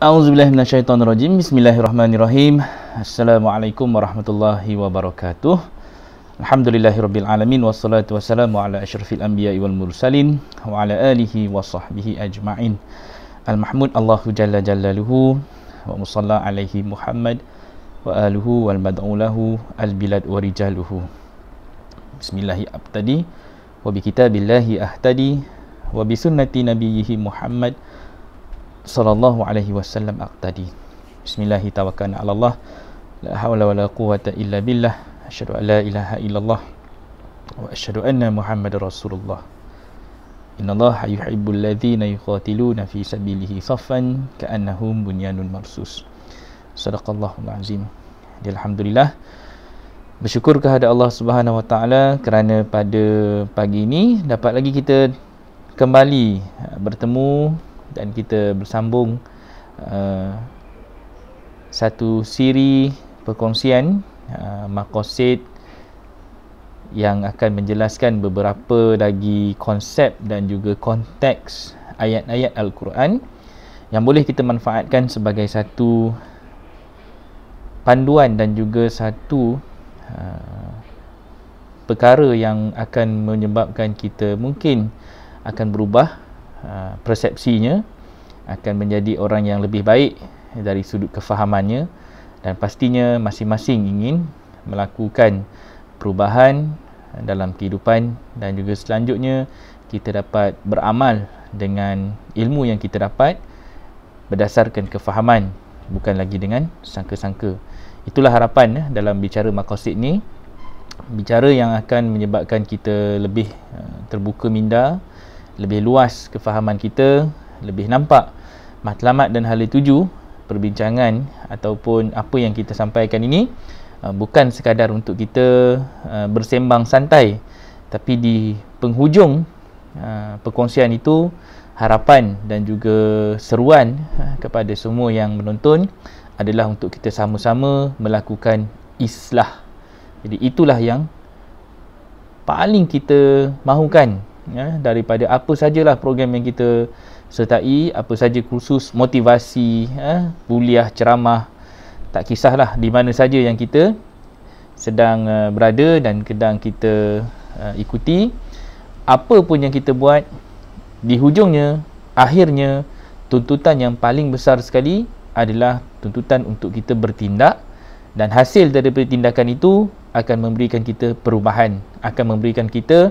A'udzubillahi minasyaitonirrajim. Bismillahirrahmanirrahim. Assalamualaikum warahmatullahi wabarakatuh. Alhamdulillahirabbil alamin wassalatu wassalamu ala asyrafil anbiya'i wal mursalin wa ala alihi wa sahbihi ajma'in. Al-mahmud Allahu jalla jalaluhu wa musalla alaihi Muhammad wa aluhu wal mad'u lahu al-bilad wa rijaluhu. Bismillahi abtadi wa bi kitabillahi ahtadi wa bi sunnati nabiyhi Muhammad sallallahu alaihi wasallam aqtadi. Bismillahi tawakkalna 'ala Allah, la haula wala quwwata illa billah. Asyhadu an la ilaha illallah wa asyhadu anna Muhammadar Rasulullah. Innallaha yuhibbul ladzina yuqatiluna fi sabilihi saffan ka'annahum bunyanun marsus. Shadaqallahul azim. Alhamdulillah, bersyukur kepada Allah Subhanahu wa taala kerana pada pagi ini dapat lagi kita kembali bertemu dan kita bersambung satu siri perkongsian maqasid yang akan menjelaskan beberapa lagi konsep dan juga konteks ayat-ayat Al-Quran yang boleh kita manfaatkan sebagai satu panduan dan juga satu perkara yang akan menyebabkan kita mungkin akan berubah persepsinya, akan menjadi orang yang lebih baik dari sudut kefahamannya, dan pastinya masing-masing ingin melakukan perubahan dalam kehidupan dan juga selanjutnya kita dapat beramal dengan ilmu yang kita dapat berdasarkan kefahaman, bukan lagi dengan sangka-sangka. Itulah harapan dalam bicara maqasid ni, bicara yang akan menyebabkan kita lebih terbuka minda, lebih luas kefahaman kita, lebih nampak matlamat dan hala tuju perbincangan ataupun apa yang kita sampaikan ini bukan sekadar untuk kita bersembang santai, tapi di penghujung perkongsian itu harapan dan juga seruan kepada semua yang menonton adalah untuk kita sama-sama melakukan islah. Jadi itulah yang paling kita mahukan, daripada apa sajalah program yang kita sertai, apa saja kursus motivasi, kuliah, ceramah, tak kisahlah di mana saja yang kita sedang berada dan sedang kita ikuti, apa pun yang kita buat, di hujungnya, akhirnya, tuntutan yang paling besar sekali adalah tuntutan untuk kita bertindak, dan hasil daripada tindakan itu akan memberikan kita perubahan, akan memberikan kita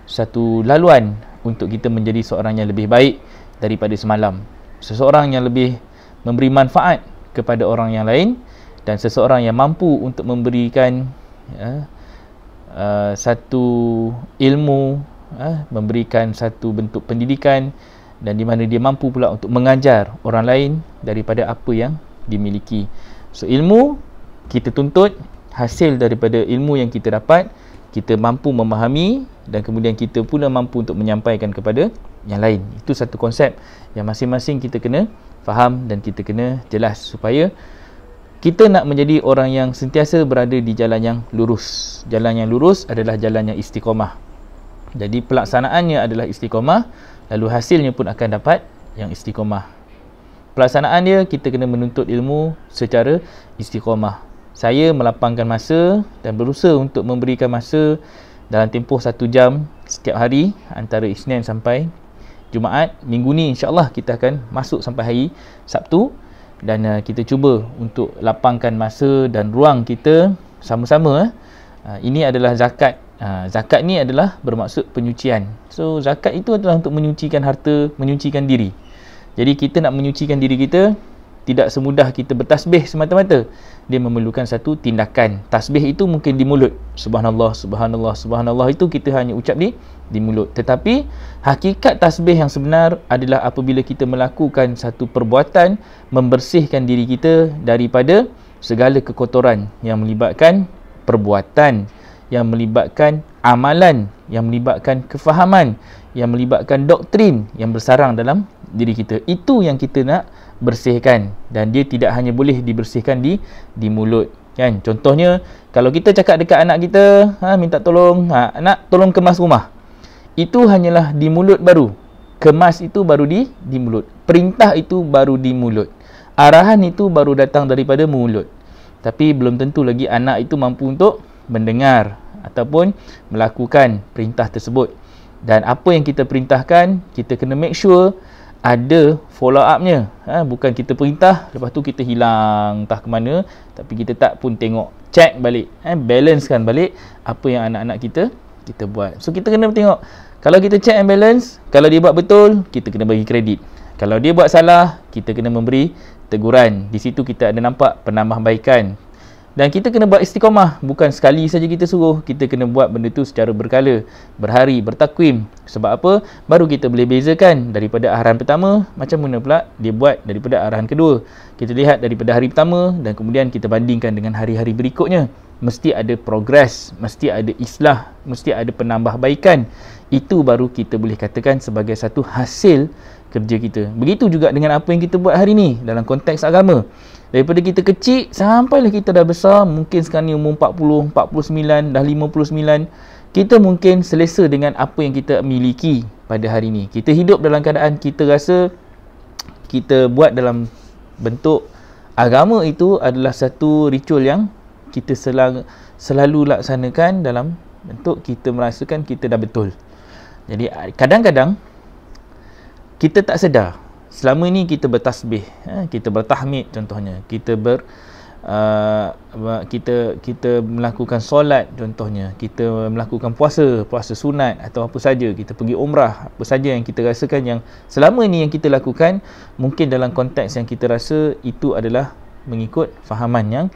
satu laluan untuk kita menjadi seorang yang lebih baik daripada semalam, seseorang yang lebih memberi manfaat kepada orang yang lain, dan seseorang yang mampu untuk memberikan satu ilmu, memberikan satu bentuk pendidikan, dan di mana dia mampu pula untuk mengajar orang lain daripada apa yang dimiliki. So ilmu kita tuntut, hasil daripada ilmu yang kita dapat kita mampu memahami, dan kemudian kita pula mampu untuk menyampaikan kepada yang lain. Itu satu konsep yang masing-masing kita kena faham dan kita kena jelas supaya kita nak menjadi orang yang sentiasa berada di jalan yang lurus. Jalan yang lurus adalah jalan yang istiqamah. Jadi pelaksanaannya adalah istiqamah, lalu hasilnya pun akan dapat yang istiqamah. Pelaksanaan dia, kita kena menuntut ilmu secara istiqamah. Saya melapangkan masa dan berusaha untuk memberikan masa dalam tempoh 1 jam setiap hari antara Isnin sampai Jumaat. Minggu ni insya-Allah kita akan masuk sampai hari Sabtu, dan kita cuba untuk lapangkan masa dan ruang kita sama-sama. Ini adalah zakat. Zakat ni adalah bermaksud penyucian. So zakat itu adalah untuk menyucikan harta, menyucikan diri. Jadi kita nak menyucikan diri kita tidak semudah kita bertasbih semata-mata. Dia memerlukan satu tindakan. Tasbih itu mungkin di mulut, subhanallah, subhanallah, subhanallah, itu kita hanya ucap di mulut. Tetapi hakikat tasbih yang sebenar adalah apabila kita melakukan satu perbuatan membersihkan diri kita daripada segala kekotoran yang melibatkan perbuatan, yang melibatkan amalan, yang melibatkan kefahaman, yang melibatkan doktrin yang bersarang dalam diri kita. Itu yang kita nak bersihkan, dan dia tidak hanya boleh dibersihkan di mulut, kan? Contohnya kalau kita cakap dekat anak kita, minta tolong, anak tolong kemas rumah, itu hanyalah di mulut baru. Kemas itu baru di mulut. Perintah itu baru di mulut. arahan itu baru datang daripada mulut. Tapi belum tentu lagi anak itu mampu untuk mendengar ataupun melakukan perintah tersebut. Dan apa yang kita perintahkan, kita kena make sure ada follow upnya. Bukan kita perintah, lepas tu kita hilang entah ke mana, tapi kita tak pun tengok, check balik, balancekan balik apa yang anak-anak kita buat. So kita kena tengok, kalau kita check and balance, kalau dia buat betul, kita kena bagi kredit. Kalau dia buat salah, kita kena memberi teguran. Di situ kita ada nampak penambahbaikan. Dan kita kena buat istiqamah. Bukan sekali saja kita suruh. Kita kena buat benda tu secara berkala, berhari, bertakwim. Sebab apa? Baru kita boleh bezakan daripada arahan pertama, macam mana pula dia buat daripada arahan kedua. Kita lihat daripada hari pertama dan kemudian kita bandingkan dengan hari-hari berikutnya. Mesti ada progres, mesti ada islah, mesti ada penambahbaikan. Itu baru kita boleh katakan sebagai satu hasil kerja kita. Begitu juga dengan apa yang kita buat hari ni dalam konteks agama. Daripada kita kecil sampailah kita dah besar, mungkin sekarang ni umur 40, 49, dah 59, kita mungkin selesa dengan apa yang kita miliki pada hari ni. Kita hidup dalam keadaan kita rasa kita buat dalam bentuk agama itu adalah satu ritual yang kita selalu laksanakan dalam bentuk kita merasakan kita dah betul. Jadi kadang-kadang kita tak sedar, selama ni kita bertasbih, kita bertahmid contohnya, kita melakukan solat contohnya, kita melakukan puasa sunat atau apa saja, kita pergi umrah, apa saja yang kita rasakan yang selama ni yang kita lakukan, mungkin dalam konteks yang kita rasa itu adalah mengikut fahaman yang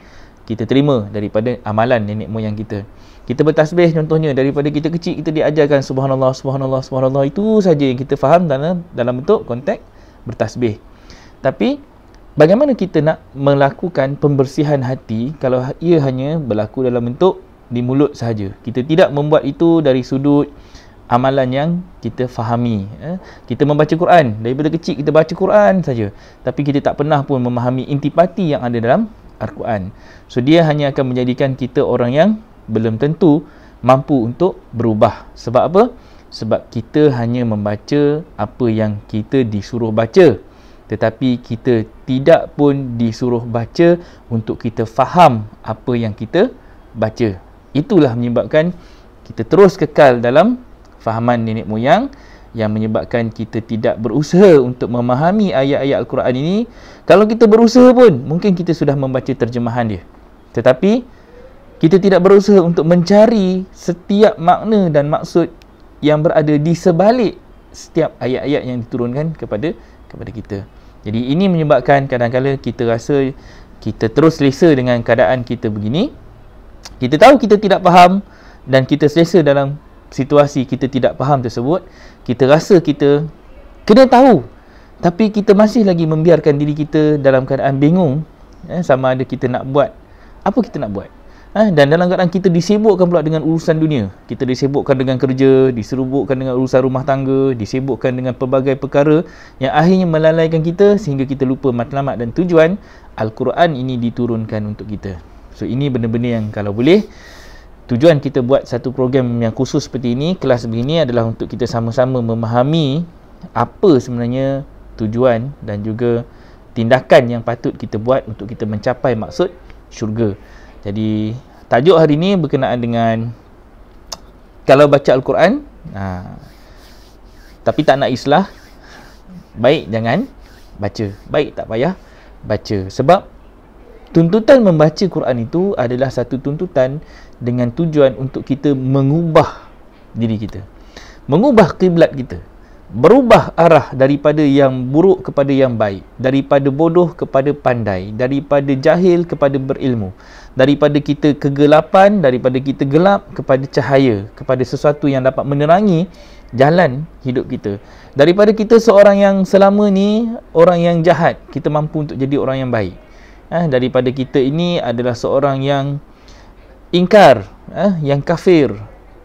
kita terima daripada amalan nenek moyang kita. Kita bertasbih contohnya, daripada kita kecil kita diajarkan subhanallah, subhanallah, subhanallah, itu saja yang kita faham dalam bentuk konteks bertasbih. Tapi bagaimana kita nak melakukan pembersihan hati kalau ia hanya berlaku dalam bentuk di mulut sahaja? Kita tidak membuat itu dari sudut amalan yang kita fahami. Kita membaca Quran, daripada kecil kita baca Quran saja, tapi kita tak pernah pun memahami intipati yang ada dalam Al-Quran. So dia hanya akan menjadikan kita orang yang belum tentu mampu untuk berubah. Sebab apa? Sebab kita hanya membaca apa yang kita disuruh baca, tetapi kita tidak pun disuruh baca untuk kita faham apa yang kita baca. Itulah menyebabkan kita terus kekal dalam fahaman nenek moyang, yang menyebabkan kita tidak berusaha untuk memahami ayat-ayat Al-Quran ini. Kalau kita berusaha pun, mungkin kita sudah membaca terjemahan dia, tetapi kita tidak berusaha untuk mencari setiap makna dan maksud yang berada di sebalik setiap ayat-ayat yang diturunkan kepada kita. Jadi ini menyebabkan kadang-kadang kita rasa kita terus selesa dengan keadaan kita begini. Kita tahu kita tidak faham dan kita selesa dalam situasi kita tidak faham tersebut. Kita rasa kita kena tahu, tapi kita masih lagi membiarkan diri kita dalam keadaan bingung, sama ada kita nak buat apa kita nak buat. Dan dalam keadaan kita disibukkan pula dengan urusan dunia. Kita disibukkan dengan kerja, disibukkan dengan urusan rumah tangga, disibukkan dengan pelbagai perkara yang akhirnya melalaikan kita sehingga kita lupa matlamat dan tujuan Al-Quran ini diturunkan untuk kita. So ini benda-benda yang kalau boleh, tujuan kita buat satu program yang khusus seperti ini, kelas begini, adalah untuk kita sama-sama memahami apa sebenarnya tujuan dan juga tindakan yang patut kita buat untuk kita mencapai maksud syurga. Jadi tajuk hari ini berkenaan dengan kalau baca Al-Quran tapi tak nak islah, baik jangan baca, baik tak payah baca. Sebab tuntutan membaca Quran itu adalah satu tuntutan dengan tujuan untuk kita mengubah diri kita, mengubah kiblat kita, berubah arah daripada yang buruk kepada yang baik, daripada bodoh kepada pandai, daripada jahil kepada berilmu, daripada kita kegelapan, daripada kita gelap kepada cahaya, kepada sesuatu yang dapat menerangi jalan hidup kita. Daripada kita seorang yang selama ni orang yang jahat, kita mampu untuk jadi orang yang baik. Daripada kita ini adalah seorang yang ingkar, yang kafir,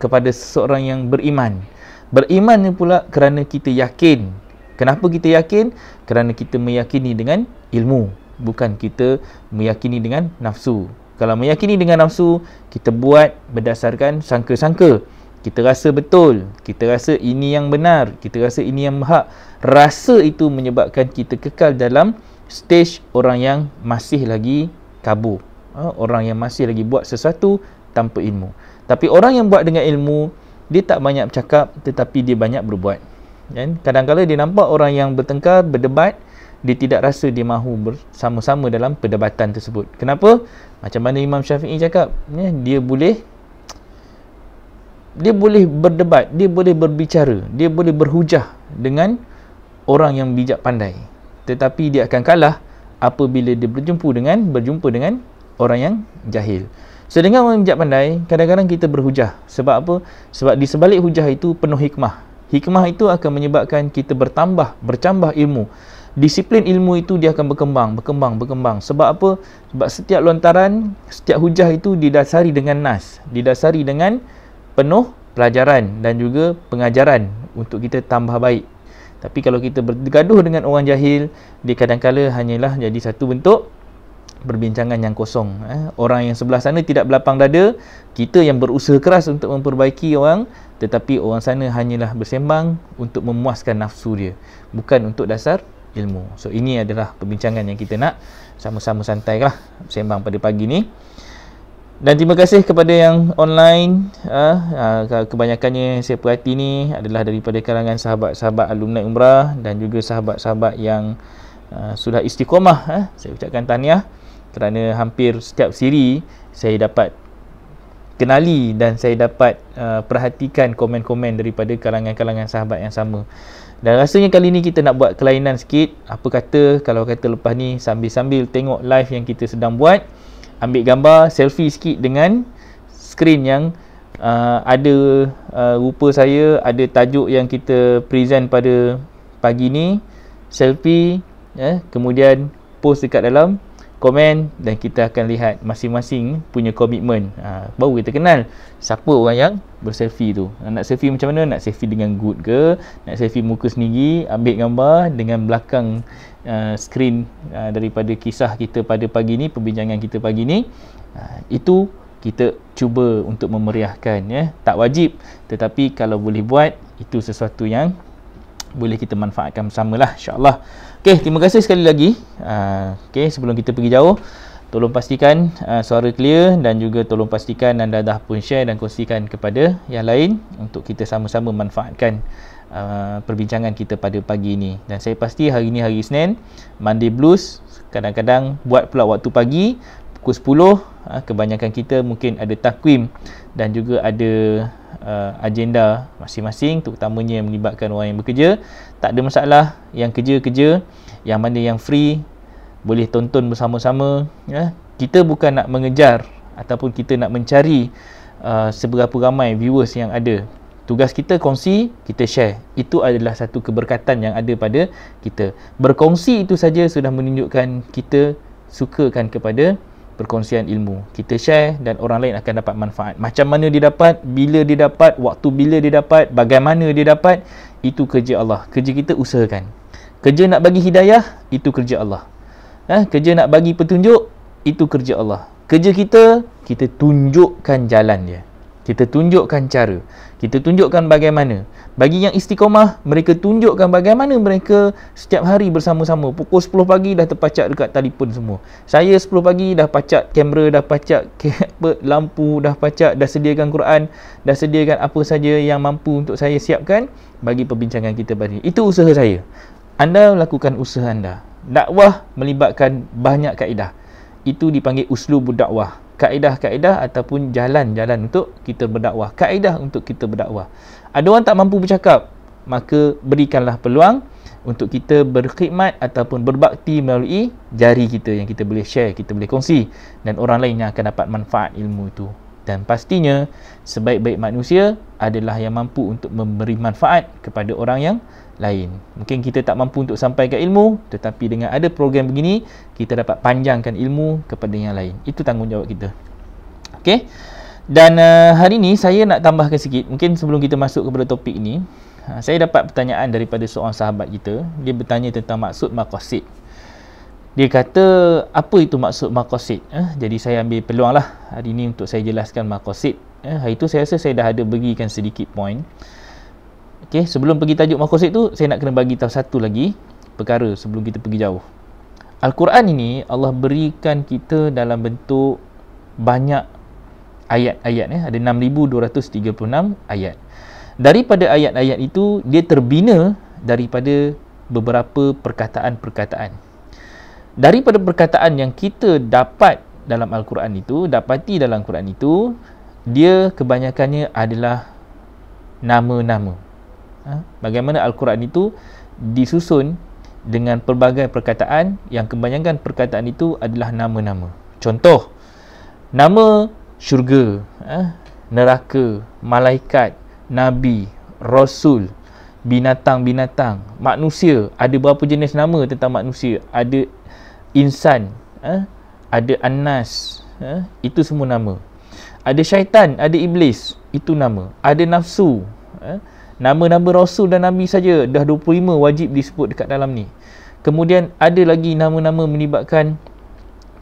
kepada seseorang yang beriman. Beriman ni pula kerana kita yakin. Kenapa kita yakin? Kerana kita meyakini dengan ilmu, bukan kita meyakini dengan nafsu. Kalau meyakini dengan nafsu, kita buat berdasarkan sangka-sangka. Kita rasa betul, kita rasa ini yang benar, kita rasa ini yang hak. Rasa itu menyebabkan kita kekal dalam stage orang yang masih lagi kabur, orang yang masih lagi buat sesuatu tanpa ilmu. Tapi orang yang buat dengan ilmu, dia tak banyak bercakap tetapi dia banyak berbuat. Kadang-kadang dia nampak orang yang bertengkar, berdebat, dia tidak rasa dia mahu bersama-sama dalam perdebatan tersebut. Kenapa? Macam mana Imam Syafi'i cakap, dia boleh berdebat, dia boleh berbicara, dia boleh berhujah dengan orang yang bijak pandai, tetapi dia akan kalah apabila dia berjumpa dengan orang yang jahil. So dengan orang bijak pandai, kadang-kadang kita berhujah. Sebab apa? Sebab di sebalik hujah itu penuh hikmah. Hikmah itu akan menyebabkan kita bercambah ilmu. Disiplin ilmu itu dia akan berkembang. Sebab apa? Sebab setiap lontaran, setiap hujah itu didasari dengan nas, didasari dengan penuh pelajaran dan juga pengajaran untuk kita tambah baik. Tapi kalau kita bergaduh dengan orang jahil, dia kadang-kala hanyalah jadi satu bentuk perbincangan yang kosong. Orang yang sebelah sana tidak berlapang dada, kita yang berusaha keras untuk memperbaiki orang, tetapi orang sana hanyalah bersembang untuk memuaskan nafsu dia, bukan untuk dasar ilmu. So ini adalah perbincangan yang kita nak sama-sama santai lah bersembang pada pagi ni. Dan terima kasih kepada yang online. Kebanyakannya saya perhati ni adalah daripada kalangan sahabat-sahabat alumni umrah dan juga sahabat-sahabat yang sudah istiqamah. Saya ucapkan tahniah kerana hampir setiap siri saya dapat kenali dan saya dapat perhatikan komen-komen daripada kalangan-kalangan sahabat yang sama. Dan rasanya kali ni kita nak buat kelainan sikit. Apa kata kalau kata lepas ni sambil-sambil tengok live yang kita sedang buat, ambil gambar selfie sikit dengan skrin yang ada rupa saya, ada tajuk yang kita present pada pagi ni, selfie, kemudian post dekat dalam komen dan kita akan lihat masing-masing punya komitmen. Baru kita kenal siapa orang yang berselfie tu. Nak selfie macam mana? Nak selfie dengan good ke? Nak selfie muka sendiri, ambil gambar dengan belakang skrin daripada kisah kita pada pagi ni, perbincangan kita pagi ni. Itu kita cuba untuk memeriahkan, tak wajib, tetapi kalau boleh buat, itu sesuatu yang boleh kita manfaatkan bersamalah, insya-Allah. Okey, terima kasih sekali lagi. Okey, sebelum kita pergi jauh, tolong pastikan suara clear dan juga tolong pastikan anda dah pun share dan kongsikan kepada yang lain untuk kita sama-sama manfaatkan perbincangan kita pada pagi ini. Dan saya pasti hari ini hari Isnin, Monday Blues, kadang-kadang buat pula waktu pagi pukul 10. Kebanyakan kita mungkin ada takwim dan juga ada agenda masing-masing, terutamanya yang melibatkan orang yang bekerja. Tak ada masalah, yang kerja, yang mana yang free boleh tonton bersama-sama. Kita bukan nak mengejar ataupun kita nak mencari seberapa ramai viewers yang ada. Tugas kita kongsi, kita share. Itu adalah satu keberkatan yang ada pada kita. Berkongsi itu saja sudah menunjukkan kita sukakan kepada perkongsian ilmu. Kita share dan orang lain akan dapat manfaat. Macam mana dia dapat, bila dia dapat, waktu bila dia dapat, bagaimana dia dapat, itu kerja Allah. Kerja kita usahakan. Kerja nak bagi hidayah, itu kerja Allah. Kerja nak bagi petunjuk, itu kerja Allah. Kerja kita tunjukkan jalan dia. Kita tunjukkan cara. Kita tunjukkan bagaimana. Bagi yang istiqamah, mereka tunjukkan bagaimana mereka setiap hari bersama-sama. Pukul 10 pagi dah terpacak dekat telefon semua. Saya 10 pagi dah pacak kamera, dah pacak lampu, dah pacak, dah sediakan Quran, dah sediakan apa saja yang mampu untuk saya siapkan bagi perbincangan kita hari ini. Itu usaha saya. Anda lakukan usaha anda. Dakwah melibatkan banyak kaedah. Itu dipanggil uslubud dakwah. Kaedah-kaedah ataupun jalan-jalan untuk kita berdakwah. Kaedah untuk kita berdakwah. Ada orang tak mampu bercakap, maka berikanlah peluang untuk kita berkhidmat ataupun berbakti melalui jari kita yang kita boleh share, kita boleh kongsi, dan orang lain yang akan dapat manfaat ilmu itu. Dan pastinya sebaik-baik manusia adalah yang mampu untuk memberi manfaat kepada orang yang lain. Mungkin kita tak mampu untuk sampaikan ilmu, tetapi dengan ada program begini, kita dapat panjangkan ilmu kepada yang lain. Itu tanggungjawab kita. Okey. Dan hari ni saya nak tambahkan sikit. Mungkin sebelum kita masuk kepada topik ni, saya dapat pertanyaan daripada seorang sahabat kita. Dia bertanya tentang maksud maqasid. Dia kata, apa itu maksud maqasid? Jadi saya ambil peluang lah hari ni untuk saya jelaskan maqasid. Hari tu saya rasa saya dah ada bagikan sedikit point. Okey, sebelum pergi tajuk maqasid tu, saya nak kena bagi tahu satu lagi perkara sebelum kita pergi jauh. Al-Quran ini Allah berikan kita dalam bentuk banyak ayat-ayat, ada 6,236 ayat. Daripada ayat-ayat itu, dia terbina daripada beberapa perkataan-perkataan. Daripada perkataan yang kita dapat dalam Al-Quran itu, dapati dalam Al-Quran itu, dia kebanyakannya adalah nama-nama. Bagaimana Al-Quran itu disusun dengan pelbagai perkataan yang kebanyakan perkataan itu adalah nama-nama. Contoh, nama syurga, neraka, malaikat, nabi, rasul, binatang-binatang, manusia. Ada berapa jenis nama tentang manusia? Ada insan, ada annas, itu semua nama. Ada syaitan, ada iblis, itu nama. Ada nafsu, nama-nama rasul dan nabi saja dah 25 wajib disebut dekat dalam ni. Kemudian ada lagi nama-nama melibatkan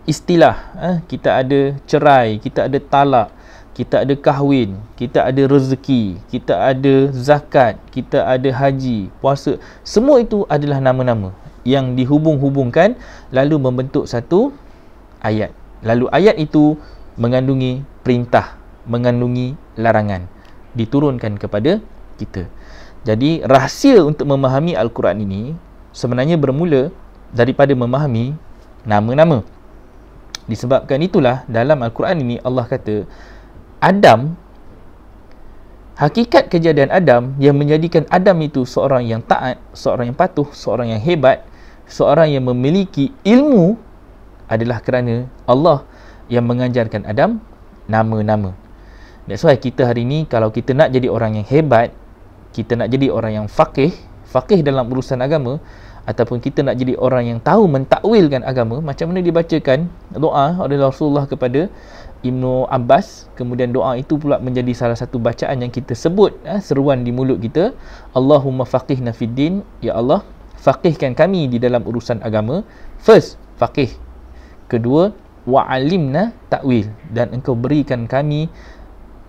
istilah. Kita ada cerai, kita ada talak, kita ada kahwin, kita ada rezeki, kita ada zakat, kita ada haji, puasa. Semua itu adalah nama-nama yang dihubung-hubungkan lalu membentuk satu ayat. Lalu ayat itu mengandungi perintah, mengandungi larangan, diturunkan kepada kita. Jadi rahsia untuk memahami Al-Quran ini sebenarnya bermula daripada memahami nama-nama. Disebabkan itulah dalam Al-Quran ini Allah kata Adam, hakikat kejadian Adam yang menjadikan Adam itu seorang yang taat, seorang yang patuh, seorang yang hebat, seorang yang memiliki ilmu adalah kerana Allah yang mengajarkan Adam nama-nama. That's why kita hari ni kalau kita nak jadi orang yang hebat, kita nak jadi orang yang faqih dalam urusan agama, ataupun kita nak jadi orang yang tahu mentakwilkan agama, macam mana dibacakan doa oleh Rasulullah kepada Ibnu Abbas, kemudian doa itu pula menjadi salah satu bacaan yang kita sebut, seruan di mulut kita, Allahumma faqihna fid din, ya Allah faqihkan kami di dalam urusan agama. First, faqih. Kedua, wa'alimna ta'wil, dan engkau berikan kami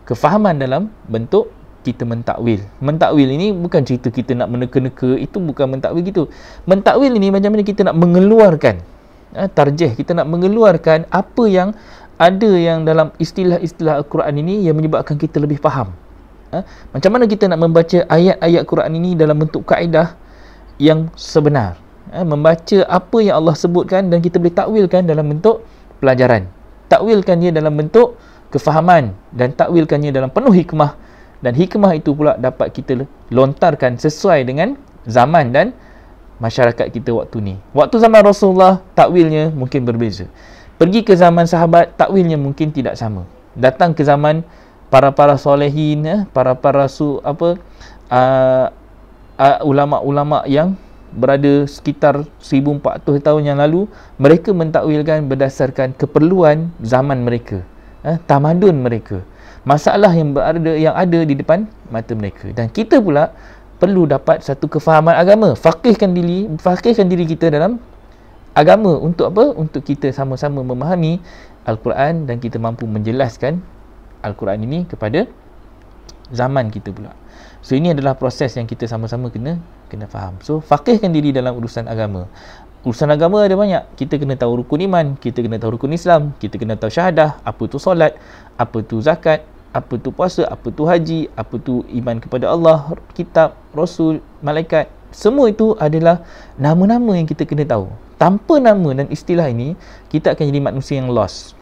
kefahaman dalam bentuk kita mentakwil. Mentakwil ini bukan cerita kita nak meneka-neka, itu bukan mentakwil gitu. Mentakwil ini macam mana kita nak mengeluarkan tarjih, kita nak mengeluarkan apa yang ada yang dalam istilah-istilah Al-Quran ini yang menyebabkan kita lebih faham. Macam mana kita nak membaca ayat-ayat Quran ini dalam bentuk kaedah yang sebenar, membaca apa yang Allah sebutkan dan kita boleh takwilkan dalam bentuk pelajaran, takwilkan dia dalam bentuk kefahaman, dan takwilkannya dalam penuh hikmah. Dan hikmah itu pula dapat kita lontarkan sesuai dengan zaman dan masyarakat kita waktu ni. Waktu zaman Rasulullah, takwilnya mungkin berbeza. Pergi ke zaman sahabat, takwilnya mungkin tidak sama. Datang ke zaman para solehin, para ulama-ulama yang berada sekitar 1400 tahun yang lalu, mereka mentakwilkan berdasarkan keperluan zaman mereka, tamadun mereka, masalah yang ada di depan mata mereka. Dan kita pula perlu dapat satu kefahaman agama, faqihkan diri kita dalam agama. Untuk apa? Untuk kita sama-sama memahami Al-Quran dan kita mampu menjelaskan Al-Quran ini kepada zaman kita pula. So ini adalah proses yang kita sama-sama kena faham. So faqihkan diri dalam urusan agama. Urusan agama ada banyak. Kita kena tahu rukun iman, kita kena tahu rukun Islam, kita kena tahu syahadah, apa tu solat, apa tu zakat, apa tu puasa, apa tu haji, apa tu iman kepada Allah, kitab, rasul, malaikat. Semua itu adalah nama-nama yang kita kena tahu. Tanpa nama dan istilah ini, kita akan jadi manusia yang lost.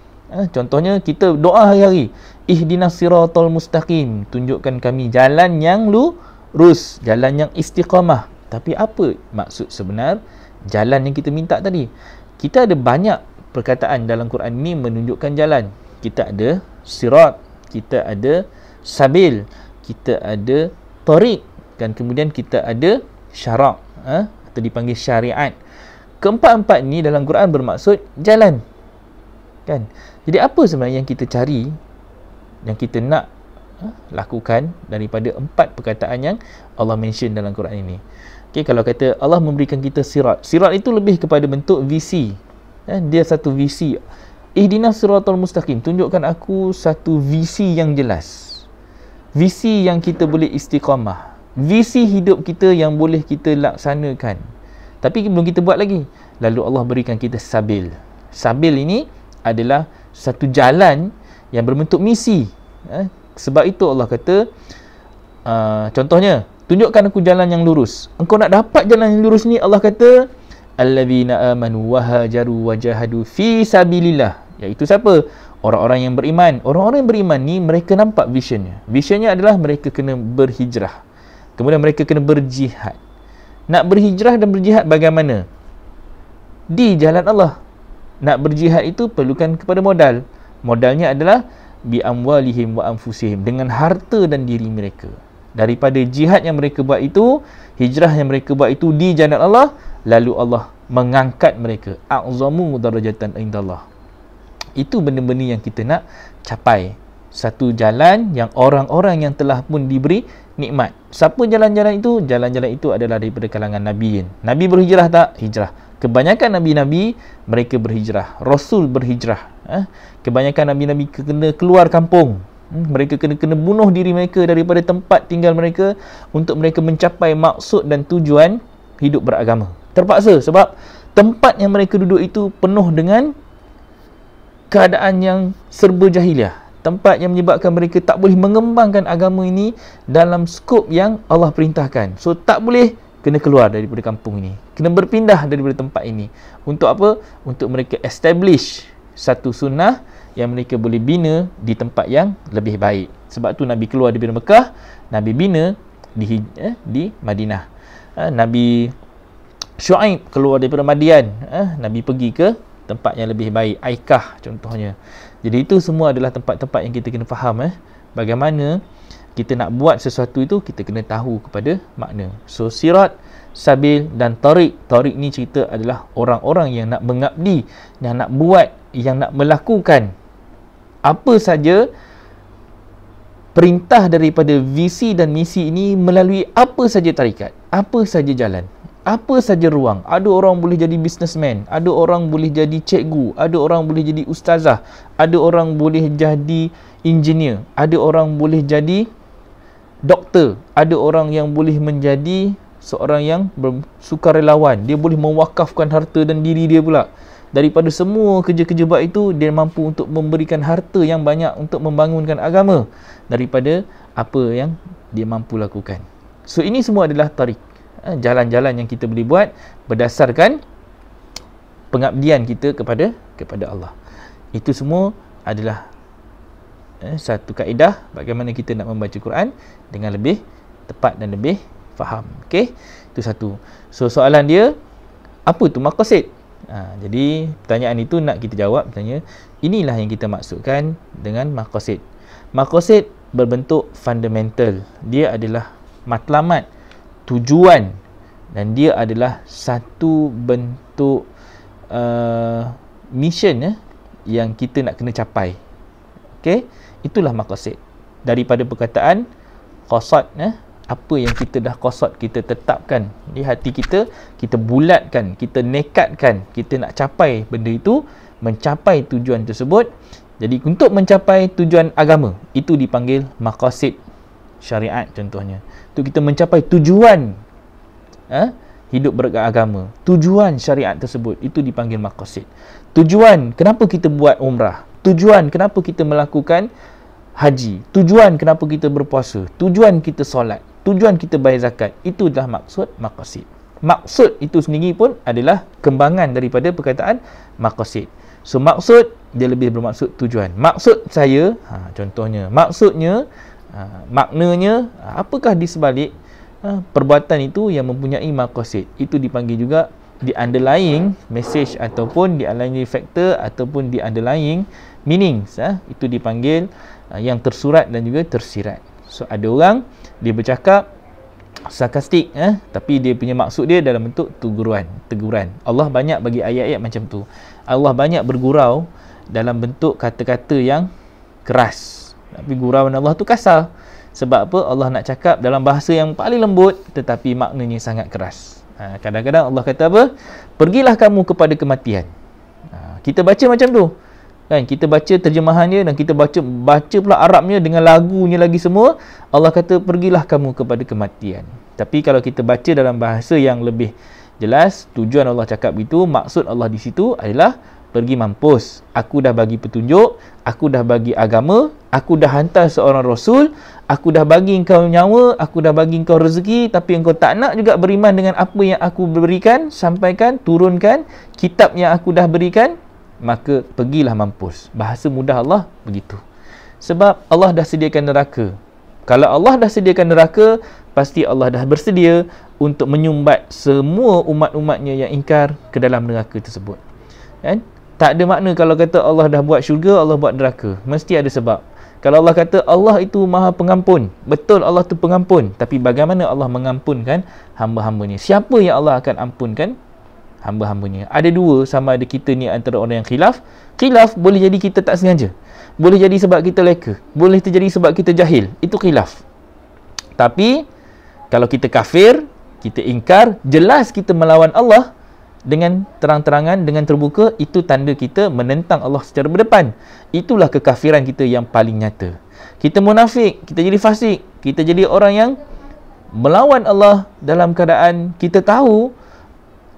Contohnya kita doa hari-hari, ihdinas siratal mustaqim, tunjukkan kami jalan yang lurus, jalan yang istiqamah. Tapi apa maksud sebenar jalan yang kita minta tadi? Kita ada banyak perkataan dalam Quran ini menunjukkan jalan. Kita ada sirat, kita ada sabil, kita ada tariq, dan kemudian kita ada syarak, atau dipanggil syariat. Keempat-empat ni dalam Quran bermaksud jalan, kan? Jadi apa sebenarnya yang kita cari, yang kita nak lakukan daripada empat perkataan yang Allah mention dalam Quran ini? Okay, kalau kata Allah memberikan kita sirat, sirat itu lebih kepada bentuk visi, dia satu visi. Ihdinas siratal mustaqim, tunjukkan aku satu visi yang jelas, visi yang kita boleh istiqamah, visi hidup kita yang boleh kita laksanakan. Tapi belum kita buat lagi. Lalu Allah berikan kita sabil. Sabil ini adalah satu jalan yang berbentuk misi. Sebab itu Allah kata, contohnya, tunjukkan aku jalan yang lurus. Engkau nak dapat jalan yang lurus ni, Allah kata, alladzina amanu wa hajaru wa jahadu fi sabilillah. Iaitu siapa? Orang-orang yang beriman. Orang-orang yang beriman ni mereka nampak visionnya. Visionnya adalah mereka kena berhijrah. Kemudian mereka kena berjihad. Nak berhijrah dan berjihad bagaimana? Di jalan Allah. Nak berjihad itu perlukan kepada modal. Modalnya adalah bi amwalihim wa anfusihim, dengan harta dan diri mereka. Daripada jihad yang mereka buat itu, hijrah yang mereka buat itu di jalan Allah, lalu Allah mengangkat mereka. A'zamu darajatan indallah. Itu benda-benda yang kita nak capai. Satu jalan yang orang-orang yang telah pun diberi nikmat. Siapa jalan-jalan itu? Jalan-jalan itu adalah daripada kalangan Nabiin. Nabi berhijrah tak? Hijrah. Kebanyakan Nabi-Nabi mereka berhijrah. Rasul berhijrah. Kebanyakan Nabi-Nabi kena keluar kampung. Mereka kena bunuh diri mereka daripada tempat tinggal mereka untuk mereka mencapai maksud dan tujuan hidup beragama. Terpaksa sebab tempat yang mereka duduk itu penuh dengan keadaan yang serba jahiliah. Tempat yang menyebabkan mereka tak boleh mengembangkan agama ini dalam skop yang Allah perintahkan. So tak boleh, kena keluar daripada kampung ini, kena berpindah daripada tempat ini. Untuk apa? Untuk mereka establish satu sunnah yang mereka boleh bina di tempat yang lebih baik. Sebab tu Nabi keluar daripada Mekah, Nabi bina di Madinah. Nabi Syuaib keluar daripada Madian, Nabi pergi ke tempat yang lebih baik, Aikah contohnya. Jadi itu semua adalah tempat-tempat yang kita kena faham. Bagaimana kita nak buat sesuatu itu, kita kena tahu kepada makna. So sirat, sabil dan tariq. Tariq ni cerita adalah orang-orang yang nak mengabdi, yang nak buat, yang nak melakukan apa saja perintah daripada visi dan misi ini melalui apa saja tarikat, apa saja jalan, apa saja ruang. Ada orang boleh jadi businessman, ada orang boleh jadi cikgu, ada orang boleh jadi ustazah, ada orang boleh jadi engineer, ada orang boleh jadi doktor, ada orang yang boleh menjadi seorang yang sukarelawan. Dia boleh mewakafkan harta dan diri dia pula. Daripada semua kerja-kerja buat itu, dia mampu untuk memberikan harta yang banyak untuk membangunkan agama daripada apa yang dia mampu lakukan. So ini semua adalah tarik, jalan-jalan yang kita boleh buat berdasarkan pengabdian kita kepada Allah. Itu semua adalah satu kaedah bagaimana kita nak membaca Quran dengan lebih tepat dan lebih faham. Okey, itu satu. So soalan dia, apa tu maqasid? Jadi pertanyaan itu nak kita jawab. Bertanya, inilah yang kita maksudkan dengan maqasid. Maqasid berbentuk fundamental. Dia adalah matlamat, tujuan, dan dia adalah satu bentuk mission yang kita nak kena capai. Okey, itulah maqasid. Daripada perkataan qasad, apa yang kita dah qasad, kita tetapkan di hati kita, kita bulatkan, kita nekatkan, kita nak capai benda itu, mencapai tujuan tersebut. Jadi untuk mencapai tujuan agama, itu dipanggil maqasid syariat contohnya. Itu kita mencapai tujuan hidup beragama, tujuan syariat tersebut, itu dipanggil maqasid. Tujuan kenapa kita buat umrah, tujuan kenapa kita melakukan haji, tujuan kenapa kita berpuasa, tujuan kita solat, tujuan kita bayar zakat, itu dah maksud maqasid. Maksud itu sendiri pun adalah kembangan daripada perkataan maqasid. So maksud dia lebih bermaksud tujuan. Maksud saya, contohnya, maksudnya, maknanya, apakah di sebalik perbuatan itu yang mempunyai maqasid. Itu dipanggil juga the underlying message ataupun the underlying factor ataupun the underlying meanings. Itu dipanggil yang tersurat dan juga tersirat. So ada orang dia bercakap sarkastik, tapi dia punya maksud dia dalam bentuk teguran. Allah banyak bagi ayat-ayat macam tu. Allah banyak bergurau dalam bentuk kata-kata yang keras, tapi gurauan Allah tu kasar. Sebab apa? Allah nak cakap dalam bahasa yang paling lembut tetapi maknanya sangat keras. Kadang-kadang Allah kata apa? Pergilah kamu kepada kematian. Kita baca macam tu kan, kita baca terjemahannya dan kita baca pula Arabnya dengan lagunya lagi semua. Allah kata pergilah kamu kepada kematian. Tapi kalau kita baca dalam bahasa yang lebih Jelas tujuan Allah cakap begitu, maksud Allah di situ adalah pergi mampus. Aku dah bagi petunjuk, aku dah bagi agama, aku dah hantar seorang rasul, aku dah bagi engkau nyawa, aku dah bagi engkau rezeki, tapi engkau tak nak juga beriman dengan apa yang aku berikan, sampaikan, turunkan, kitab yang aku dah berikan, maka pergilah mampus. Bahasa mudah Allah begitu. Sebab Allah dah sediakan neraka. Kalau Allah dah sediakan neraka, pasti Allah dah bersedia untuk menyumbat semua umat-umatnya yang ingkar ke dalam neraka tersebut. Kan? Tak ada makna kalau kata Allah dah buat syurga, Allah buat neraka. Mesti ada sebab. Kalau Allah kata Allah itu maha pengampun, betul Allah tu pengampun, tapi bagaimana Allah mengampunkan hamba-hambanya? Siapa yang Allah akan ampunkan hamba-hambanya? Ada dua, sama ada kita ni antara orang yang khilaf. Khilaf boleh jadi kita tak sengaja, boleh jadi sebab kita leka, boleh terjadi sebab kita jahil. Itu khilaf. Tapi kalau kita kafir, kita ingkar, jelas kita melawan Allah dengan terang-terangan, dengan terbuka, itu tanda kita menentang Allah secara berdepan. Itulah kekafiran kita yang paling nyata. Kita munafik, kita jadi fasik, kita jadi orang yang melawan Allah dalam keadaan kita tahu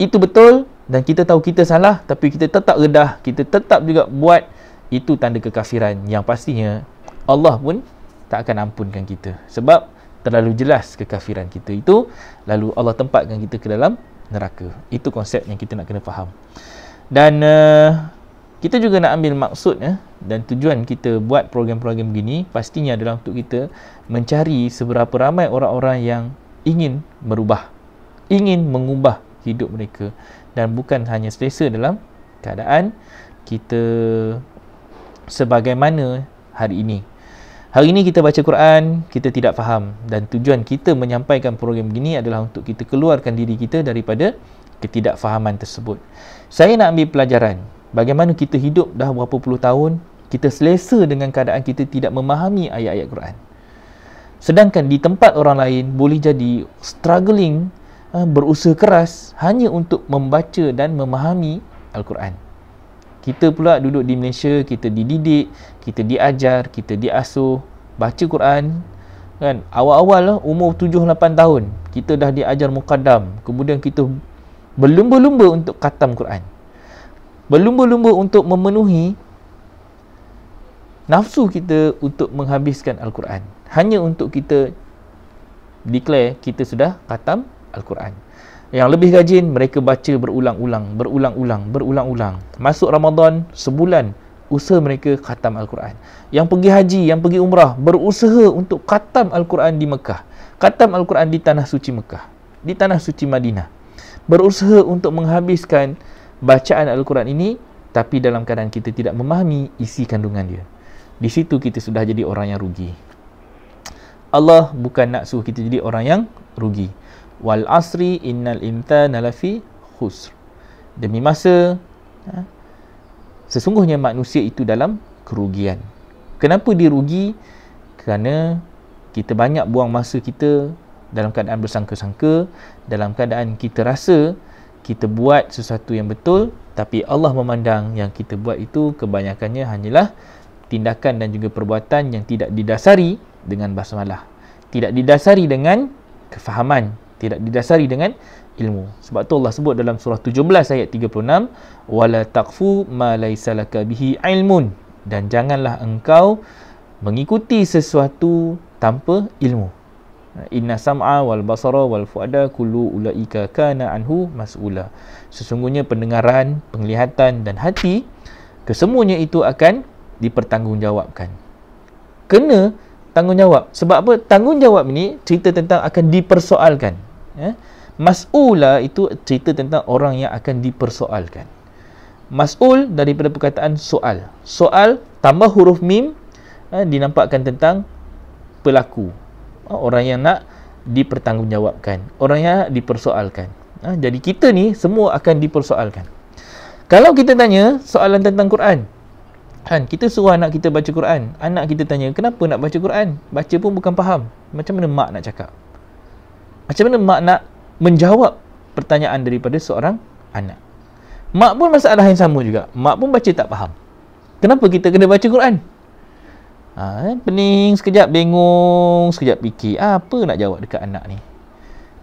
itu betul dan kita tahu kita salah, tapi kita tetap redah, kita tetap juga buat. Itu tanda kekafiran yang pastinya Allah pun tak akan ampunkan kita, sebab terlalu jelas kekafiran kita itu, lalu Allah tempatkan kita ke dalam neraka. Itu konsep yang kita nak kena faham. Dan kita juga nak ambil maksud dan tujuan kita buat program-program begini pastinya adalah untuk kita mencari seberapa ramai orang-orang yang ingin berubah, ingin mengubah hidup mereka, dan bukan hanya selesa dalam keadaan kita sebagaimana hari ini. Hari ini kita baca Quran, kita tidak faham, dan tujuan kita menyampaikan program begini adalah untuk kita keluarkan diri kita daripada ketidakfahaman tersebut. Saya nak ambil pelajaran bagaimana kita hidup dah berapa puluh tahun, kita selesa dengan keadaan kita tidak memahami ayat-ayat Quran. Sedangkan di tempat orang lain boleh jadi struggling, berusaha keras hanya untuk membaca dan memahami Al-Quran. Kita pula duduk di Malaysia, kita dididik, kita diajar, kita diasuh baca Quran kan. Awal-awal umur 7-8 tahun kita dah diajar muqaddam, kemudian kita berlumba-lumba untuk khatam Quran, berlumba-lumba untuk memenuhi nafsu kita untuk menghabiskan Al-Quran, hanya untuk kita declare kita sudah khatam Al-Quran. Yang lebih rajin, mereka baca berulang-ulang. Masuk Ramadan, sebulan usaha mereka khatam Al-Quran. Yang pergi haji, yang pergi umrah, berusaha untuk khatam Al-Quran di Mekah, khatam Al-Quran di tanah suci Mekah, di tanah suci Madinah. Berusaha untuk menghabiskan bacaan Al-Quran ini, tapi dalam keadaan kita tidak memahami isi kandungan dia. Di situ kita sudah jadi orang yang rugi. Allah bukan nak suruh kita jadi orang yang rugi. Wal asri innal insana lafi khusr. Demi masa, sesungguhnya manusia itu dalam kerugian. Kenapa dia rugi? Kerana kita banyak buang masa kita dalam keadaan bersangka-sangka, dalam keadaan kita rasa kita buat sesuatu yang betul, tapi Allah memandang yang kita buat itu kebanyakannya hanyalah tindakan dan juga perbuatan yang tidak didasari dengan basmalah, tidak didasari dengan kefahaman, tidak didasari dengan ilmu. Sebab tu Allah sebut dalam surah 17 ayat 36, wala taqfu ma laysa laka bihi ilmun, dan janganlah engkau mengikuti sesuatu tanpa ilmu. Inna sam'a wal basara wal fuada kullu ulaika kana anhu mas'ula. Sesungguhnya pendengaran, penglihatan dan hati, kesemuanya itu akan dipertanggungjawabkan. Kena tanggungjawab. Sebab apa? Tanggungjawab ini cerita tentang akan dipersoalkan. Mas'ula itu cerita tentang orang yang akan dipersoalkan. Mas'ul daripada perkataan soal. Soal tambah huruf mim dinampakkan tentang pelaku. Orang yang nak dipertanggungjawabkan, orang yang nak dipersoalkan. Jadi kita ni semua akan dipersoalkan. Kalau kita tanya soalan tentang Quran, kita suruh anak kita baca Quran, anak kita tanya, kenapa nak baca Quran? Baca pun bukan faham. Macam mana mak nak cakap? Macam mana mak nak menjawab pertanyaan daripada seorang anak? Mak pun masalah yang sama juga. Mak pun baca tak faham. Kenapa kita kena baca Quran? Pening sekejap, bengong sekejap, fikir apa nak jawab dekat anak ni.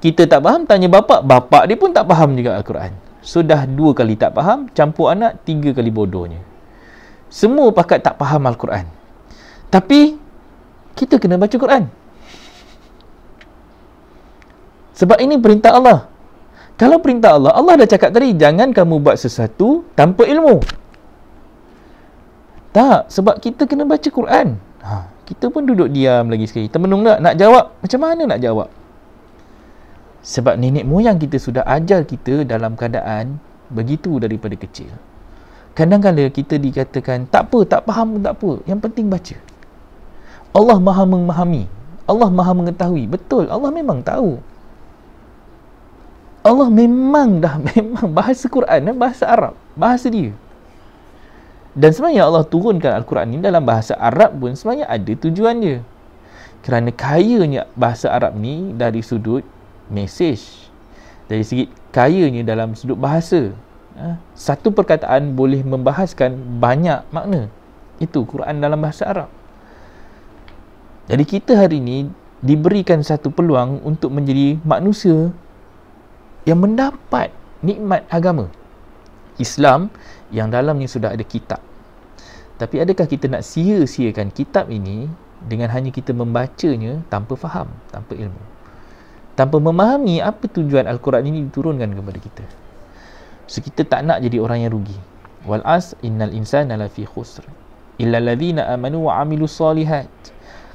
Kita tak faham, tanya bapak dia pun tak faham juga Al-Quran. Sudah 2 kali tak faham, campur anak 3 kali bodohnya. Semua pakat tak faham Al-Quran. Tapi kita kena baca Quran. Sebab ini perintah Allah. Kalau perintah Allah, Allah dah cakap tadi, jangan kamu buat sesuatu tanpa ilmu. Tak, sebab kita kena baca Quran. Kita pun duduk diam lagi sekali. Termenung tak? Nak jawab? Macam mana nak jawab? Sebab nenek moyang kita sudah ajar kita dalam keadaan begitu daripada kecil. Kadang-kadang kita dikatakan, tak apa, tak faham pun tak apa. Yang penting baca. Allah maha memahami. Allah maha mengetahui. Betul, Allah memang tahu. Allah memang bahasa Quran, bahasa Arab, bahasa dia. Dan sebenarnya Allah turunkan Al-Quran ini dalam bahasa Arab pun sebenarnya ada tujuan dia. Kerana kayanya bahasa Arab ni dari sudut mesej, dari segi kayanya dalam sudut bahasa. Satu perkataan boleh membahaskan banyak makna. Itu Quran dalam bahasa Arab. Jadi kita hari ini diberikan satu peluang untuk menjadi manusia yang mendapat nikmat agama Islam yang dalamnya sudah ada kitab. Tapi adakah kita nak sia-siakan kitab ini dengan hanya kita membacanya tanpa faham, tanpa ilmu, tanpa memahami apa tujuan Al-Quran ini diturunkan kepada kita? So kita tak nak jadi orang yang rugi. Wal as innal insana lafi khusr illa alladhina amanu wa amilus solihat.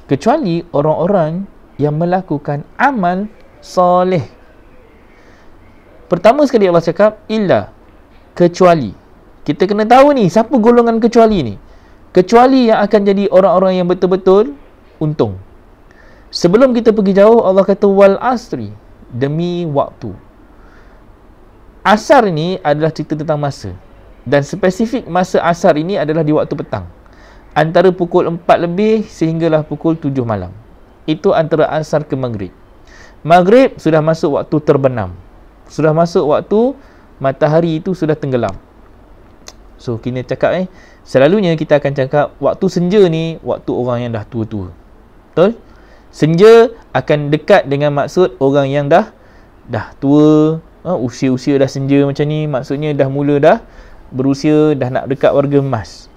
Kecuali orang-orang yang melakukan amal soleh. Pertama sekali Allah cakap illa, kecuali. Kita kena tahu ni siapa golongan kecuali ni. Kecuali yang akan jadi orang-orang yang betul-betul untung. Sebelum kita pergi jauh, Allah kata wal asri, demi waktu. Asar ini adalah cerita tentang masa. Dan spesifik masa asar ini adalah di waktu petang. Antara pukul 4 lebih sehinggalah pukul 7 malam. Itu antara asar ke maghrib. Maghrib sudah masuk waktu terbenam. Sudah masuk waktu matahari itu sudah tenggelam. So kita cakap selalunya kita akan cakap waktu senja ni waktu orang yang dah tua-tua. Betul? Senja akan dekat dengan maksud orang yang dah tua, usia-usia dah senja macam ni, maksudnya dah mula dah berusia, dah nak dekat warga emas.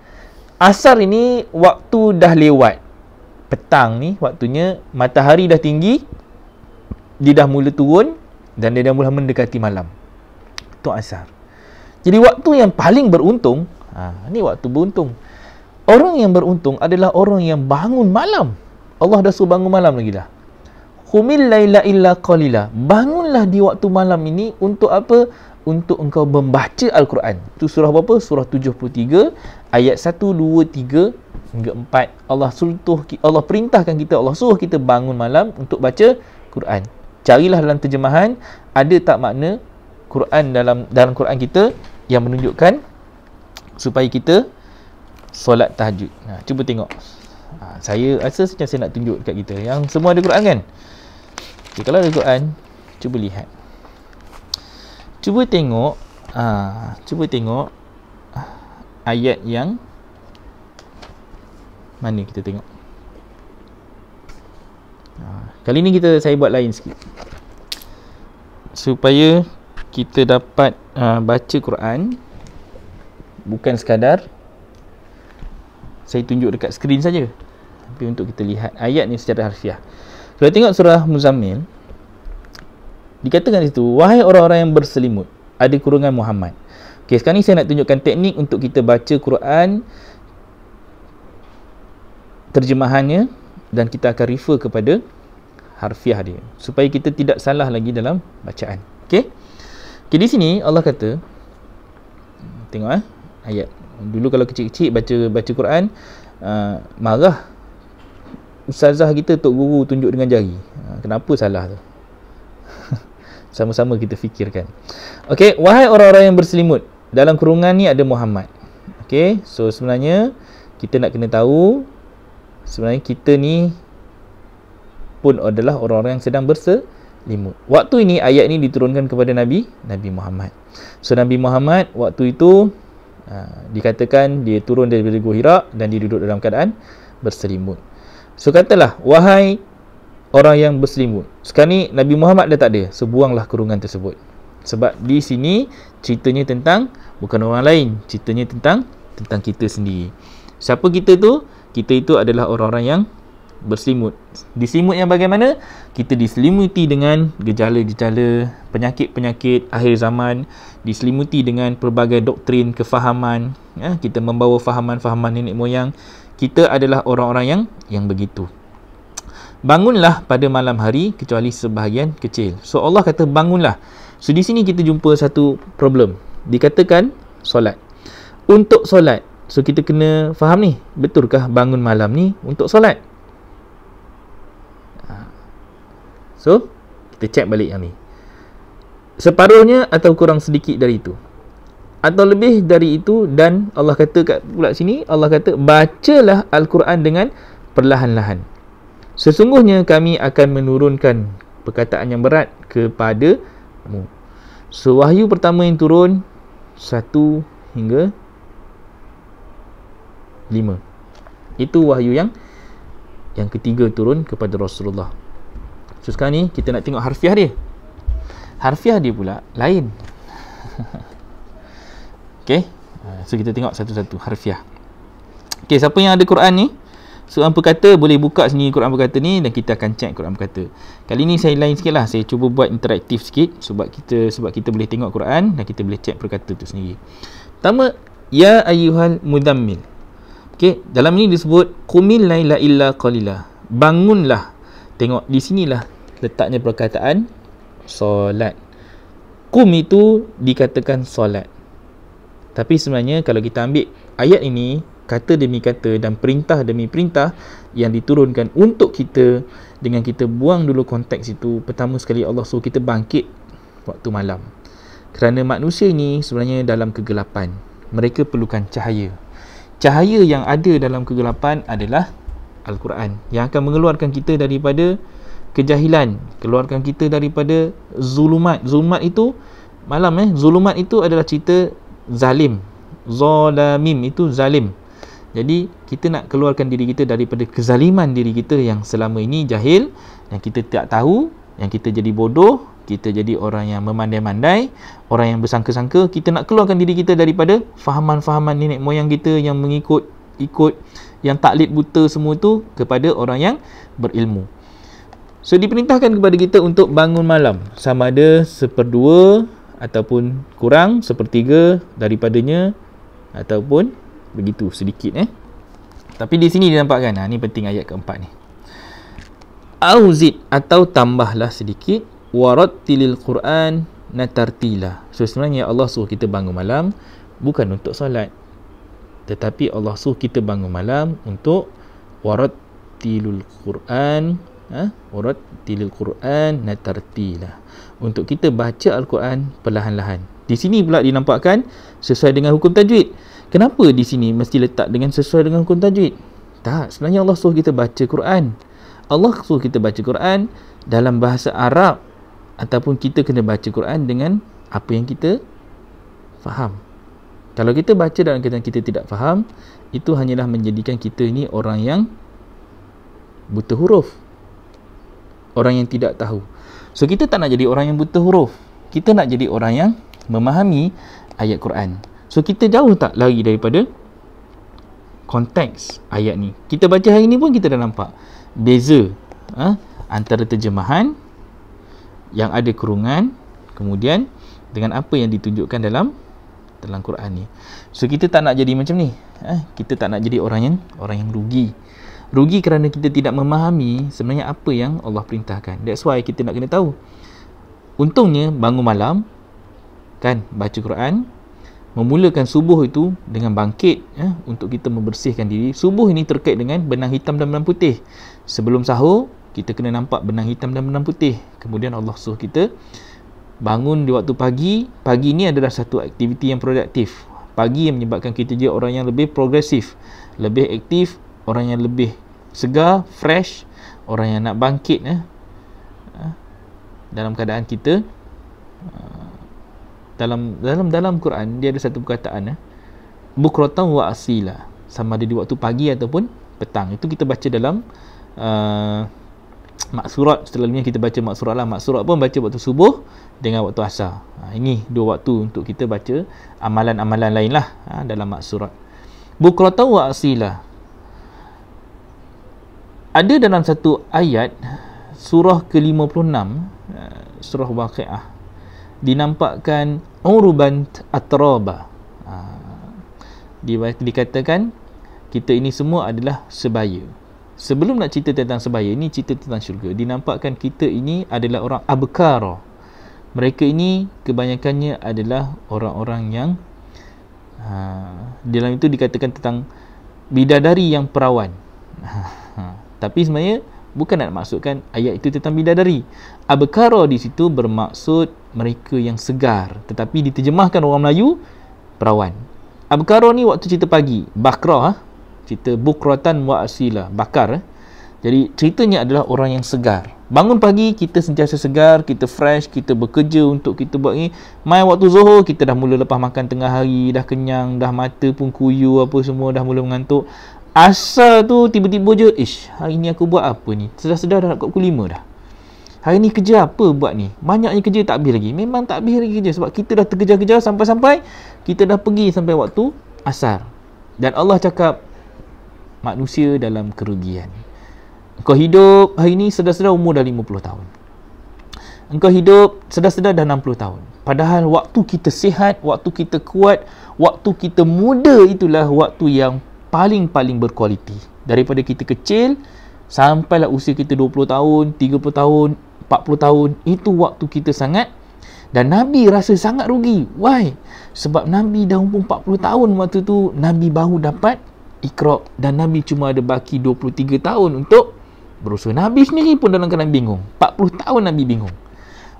Asar ini waktu dah lewat. Petang ni waktunya matahari dah tinggi, dia dah mula turun dan dia dah mula mendekati malam. Itu asar. Jadi waktu yang paling beruntung, ni waktu beruntung. Orang yang beruntung adalah orang yang bangun malam. Allah dah suruh bangun malam lagi dah. Qumil laila illa qalila. Bangunlah di waktu malam ini untuk apa? Untuk engkau membaca Al-Quran. Itu surah berapa? Surah 73 ayat 1, 2, 3 hingga 4. Allah perintahkan kita, Allah suruh kita bangun malam untuk baca Quran. Carilah dalam terjemahan ada tak makna Quran dalam Quran kita yang menunjukkan supaya kita solat tahajud. Cuba tengok. Saya rasa macam saya nak tunjuk dekat kita yang semua ada Quran kan. Okay, kalau ada Quran, cuba lihat. Cuba tengok ayat yang mana kita tengok. Kali ni saya buat lain sikit supaya kita dapat baca Quran bukan sekadar saya tunjuk dekat skrin saja, tapi untuk kita lihat ayat ni secara harfiah. Kalau tengok surah Muzammil, dikatakan di situ, wahai orang-orang yang berselimut, ada kurungan Muhammad. Okey, sekarang ni saya nak tunjukkan teknik untuk kita baca Quran, terjemahannya, dan kita akan refer kepada harfiah dia supaya kita tidak salah lagi dalam bacaan. Okey. Okey, di sini Allah kata, tengok ayat. Dulu kalau kecil-kecil baca Quran, marah ustazah kita, tok guru tunjuk dengan jari. Kenapa salah tu? Sama-sama kita fikirkan. Okey, wahai orang-orang yang berselimut, dalam kurungan ni ada Muhammad. Okey, so sebenarnya kita nak kena tahu sebenarnya kita ni pun adalah orang-orang yang sedang berselimut. Waktu ini ayat ini diturunkan kepada Nabi Muhammad. So Nabi Muhammad waktu itu dikatakan dia turun daripada Gua Hira dan dia duduk dalam keadaan berselimut. So katalah, wahai orang yang berselimut. Sekarang ni Nabi Muhammad dah tak ada, so buanglah kurungan tersebut. Sebab di sini ceritanya tentang bukan orang lain, ceritanya tentang kita sendiri. Siapa kita tu? Kita itu adalah orang-orang yang berselimut. Diselimut yang bagaimana? Kita diselimuti dengan gejala-gejala penyakit-penyakit akhir zaman, diselimuti dengan pelbagai doktrin, kefahaman, kita membawa fahaman-fahaman nenek moyang. Kita adalah orang-orang yang begitu. Bangunlah pada malam hari kecuali sebahagian kecil. So Allah kata bangunlah. So di sini kita jumpa satu problem. Dikatakan solat. Untuk solat, so kita kena faham ni, betulkah bangun malam ni untuk solat? So kita cek balik yang ni. Separuhnya atau kurang sedikit dari itu, atau lebih dari itu. Dan Allah kata kat pula sini, Allah kata bacalah Al-Quran dengan perlahan-lahan. Sesungguhnya kami akan menurunkan perkataan yang berat kepadamu. So wahyu pertama yang turun 1 hingga 5. Itu wahyu yang ketiga turun kepada Rasulullah. So sekarang ni kita nak tengok harfiah dia. Harfiah dia pula lain. Okay, so kita tengok satu-satu harfiah. Okay, siapa yang ada Quran ni, Quran Perkata, boleh buka sini Quran Perkata ni dan kita akan cek Quran Perkata. Kali ni saya lain sikit lah, saya cuba buat interaktif sikit sebab kita boleh tengok Quran dan kita boleh cek Perkata tu sendiri. Pertama, ya ayyuhal mudammil. Okey, dalam ini disebut qumil laila illa qalila. Bangunlah. Tengok di sinilah letaknya perkataan solat. Qum itu dikatakan solat. Tapi sebenarnya kalau kita ambil ayat ini, kata demi kata dan perintah demi perintah yang diturunkan untuk kita, dengan kita buang dulu konteks itu, pertama sekali Allah suruh kita bangkit waktu malam. Kerana manusia ini sebenarnya dalam kegelapan. Mereka perlukan cahaya. Cahaya yang ada dalam kegelapan adalah Al-Quran, yang akan mengeluarkan kita daripada kejahilan, keluarkan kita daripada zulumat. Zulumat itu malam, zulumat itu adalah cerita zalim. Zalamim itu zalim. Jadi kita nak keluarkan diri kita daripada kezaliman diri kita yang selama ini jahil, yang kita tak tahu, yang kita jadi bodoh, kita jadi orang yang memandai-mandai, orang yang bersangka-sangka. Kita nak keluarkan diri kita daripada fahaman-fahaman nenek moyang kita yang mengikut yang taklid buta semua tu, kepada orang yang berilmu. So diperintahkan kepada kita untuk bangun malam, sama ada 1/2 ataupun kurang 1/3 daripadanya, ataupun begitu sedikit. Tapi di sini dinampakkan, ni penting ayat keempat ni. Auzid, atau tambahlah sedikit, warattilil Quran natartila. So sebenarnya Allah suruh kita bangun malam bukan untuk solat, tetapi Allah suruh kita bangun malam untuk warattilul Quran, warattilil Quran natartila, untuk kita baca Al-Quran perlahan-lahan. Di sini pula dinampakkan sesuai dengan hukum tajwid. Kenapa di sini mesti letak dengan sesuai dengan hukum tajwid? Tak, sebenarnya Allah suruh kita baca Quran. Allah suruh kita baca Quran dalam bahasa Arab, ataupun kita kena baca Quran dengan apa yang kita faham. Kalau kita baca dalam keadaan kita tidak faham, itu hanyalah menjadikan kita ni orang yang buta huruf, orang yang tidak tahu. So kita tak nak jadi orang yang buta huruf, kita nak jadi orang yang memahami ayat Quran. So kita jauh tak lari daripada konteks ayat ni. Kita baca hari ni pun kita dah nampak beza antara terjemahan yang ada kurungan, kemudian dengan apa yang ditunjukkan dalam Quran ni. So kita tak nak jadi macam ni. Kita tak nak jadi orang yang rugi. Rugi kerana kita tidak memahami sebenarnya apa yang Allah perintahkan. That's why kita nak kena tahu. Untungnya bangun malam, kan, baca Quran, memulakan subuh itu dengan bangkit, untuk kita membersihkan diri. Subuh ini terkait dengan benang hitam dan benang putih. Sebelum sahur kita kena nampak benang hitam dan benang putih. Kemudian Allah suruh kita bangun di waktu pagi. Pagi ini adalah satu aktiviti yang produktif. Pagi yang menyebabkan kita jadi orang yang lebih progresif, lebih aktif, orang yang lebih segar, fresh, orang yang nak bangkit dalam keadaan kita. Dalam Quran dia ada satu perkataan, bukratan wa asila, sama ada di waktu pagi ataupun petang. Itu kita baca dalam maksurat, selalunya kita baca maksurat lah. Maksurat pun baca waktu subuh dengan waktu asar. Ini dua waktu untuk kita baca amalan-amalan lain lah dalam maksurat. Bukratan wa asila. Ada dalam satu ayat surah ke-56, surah Waqiah, dinampakkan uruban atraba. Dikatakan kita ini semua adalah sebaya. Sebelum nak cerita tentang sebaya, ini cerita tentang syurga. Dinampakkan kita ini adalah orang abkara. Mereka ini kebanyakannya adalah orang-orang yang dalam itu dikatakan tentang bidadari yang perawan. Tapi sebenarnya bukan nak maksudkan ayat itu tentang bidadari. Abkara di situ bermaksud mereka yang segar, tetapi diterjemahkan orang Melayu perawan. Abkara ni waktu cerita pagi, bakra, cerita bukratan wa asila, bakar. Jadi ceritanya adalah orang yang segar. Bangun pagi kita sentiasa segar, kita fresh, kita bekerja untuk kita buat ni. Mai waktu Zuhur kita dah mula lepas makan tengah hari, dah kenyang, dah mata pun kuyu apa semua, dah mula mengantuk. Asal tu tiba-tiba je, hari ni aku buat apa ni? Sedar-sedar dah nak kat pukul 5 dah. Hari ni kerja apa buat ni? Banyaknya kerja tak habis lagi. Memang tak habis lagi kerja sebab kita dah terkejar-kejar sampai-sampai kita dah pergi sampai waktu asar. Dan Allah cakap manusia dalam kerugian. Engkau hidup hari ni sedar-sedar umur dah 50 tahun. Engkau hidup sedar-sedar dah 60 tahun. Padahal waktu kita sihat, waktu kita kuat, waktu kita muda itulah waktu yang paling-paling berkualiti. Daripada kita kecil sampailah usia kita 20 tahun, 30 tahun, 40 tahun, itu waktu kita sangat. Dan Nabi rasa sangat rugi. Why? Sebab Nabi dah umur 40 tahun waktu tu, Nabi baru dapat Iqra, dan Nabi cuma ada baki 23 tahun untuk berusaha. Nabi sendiri pun dalam keadaan bingung. 40 tahun Nabi bingung.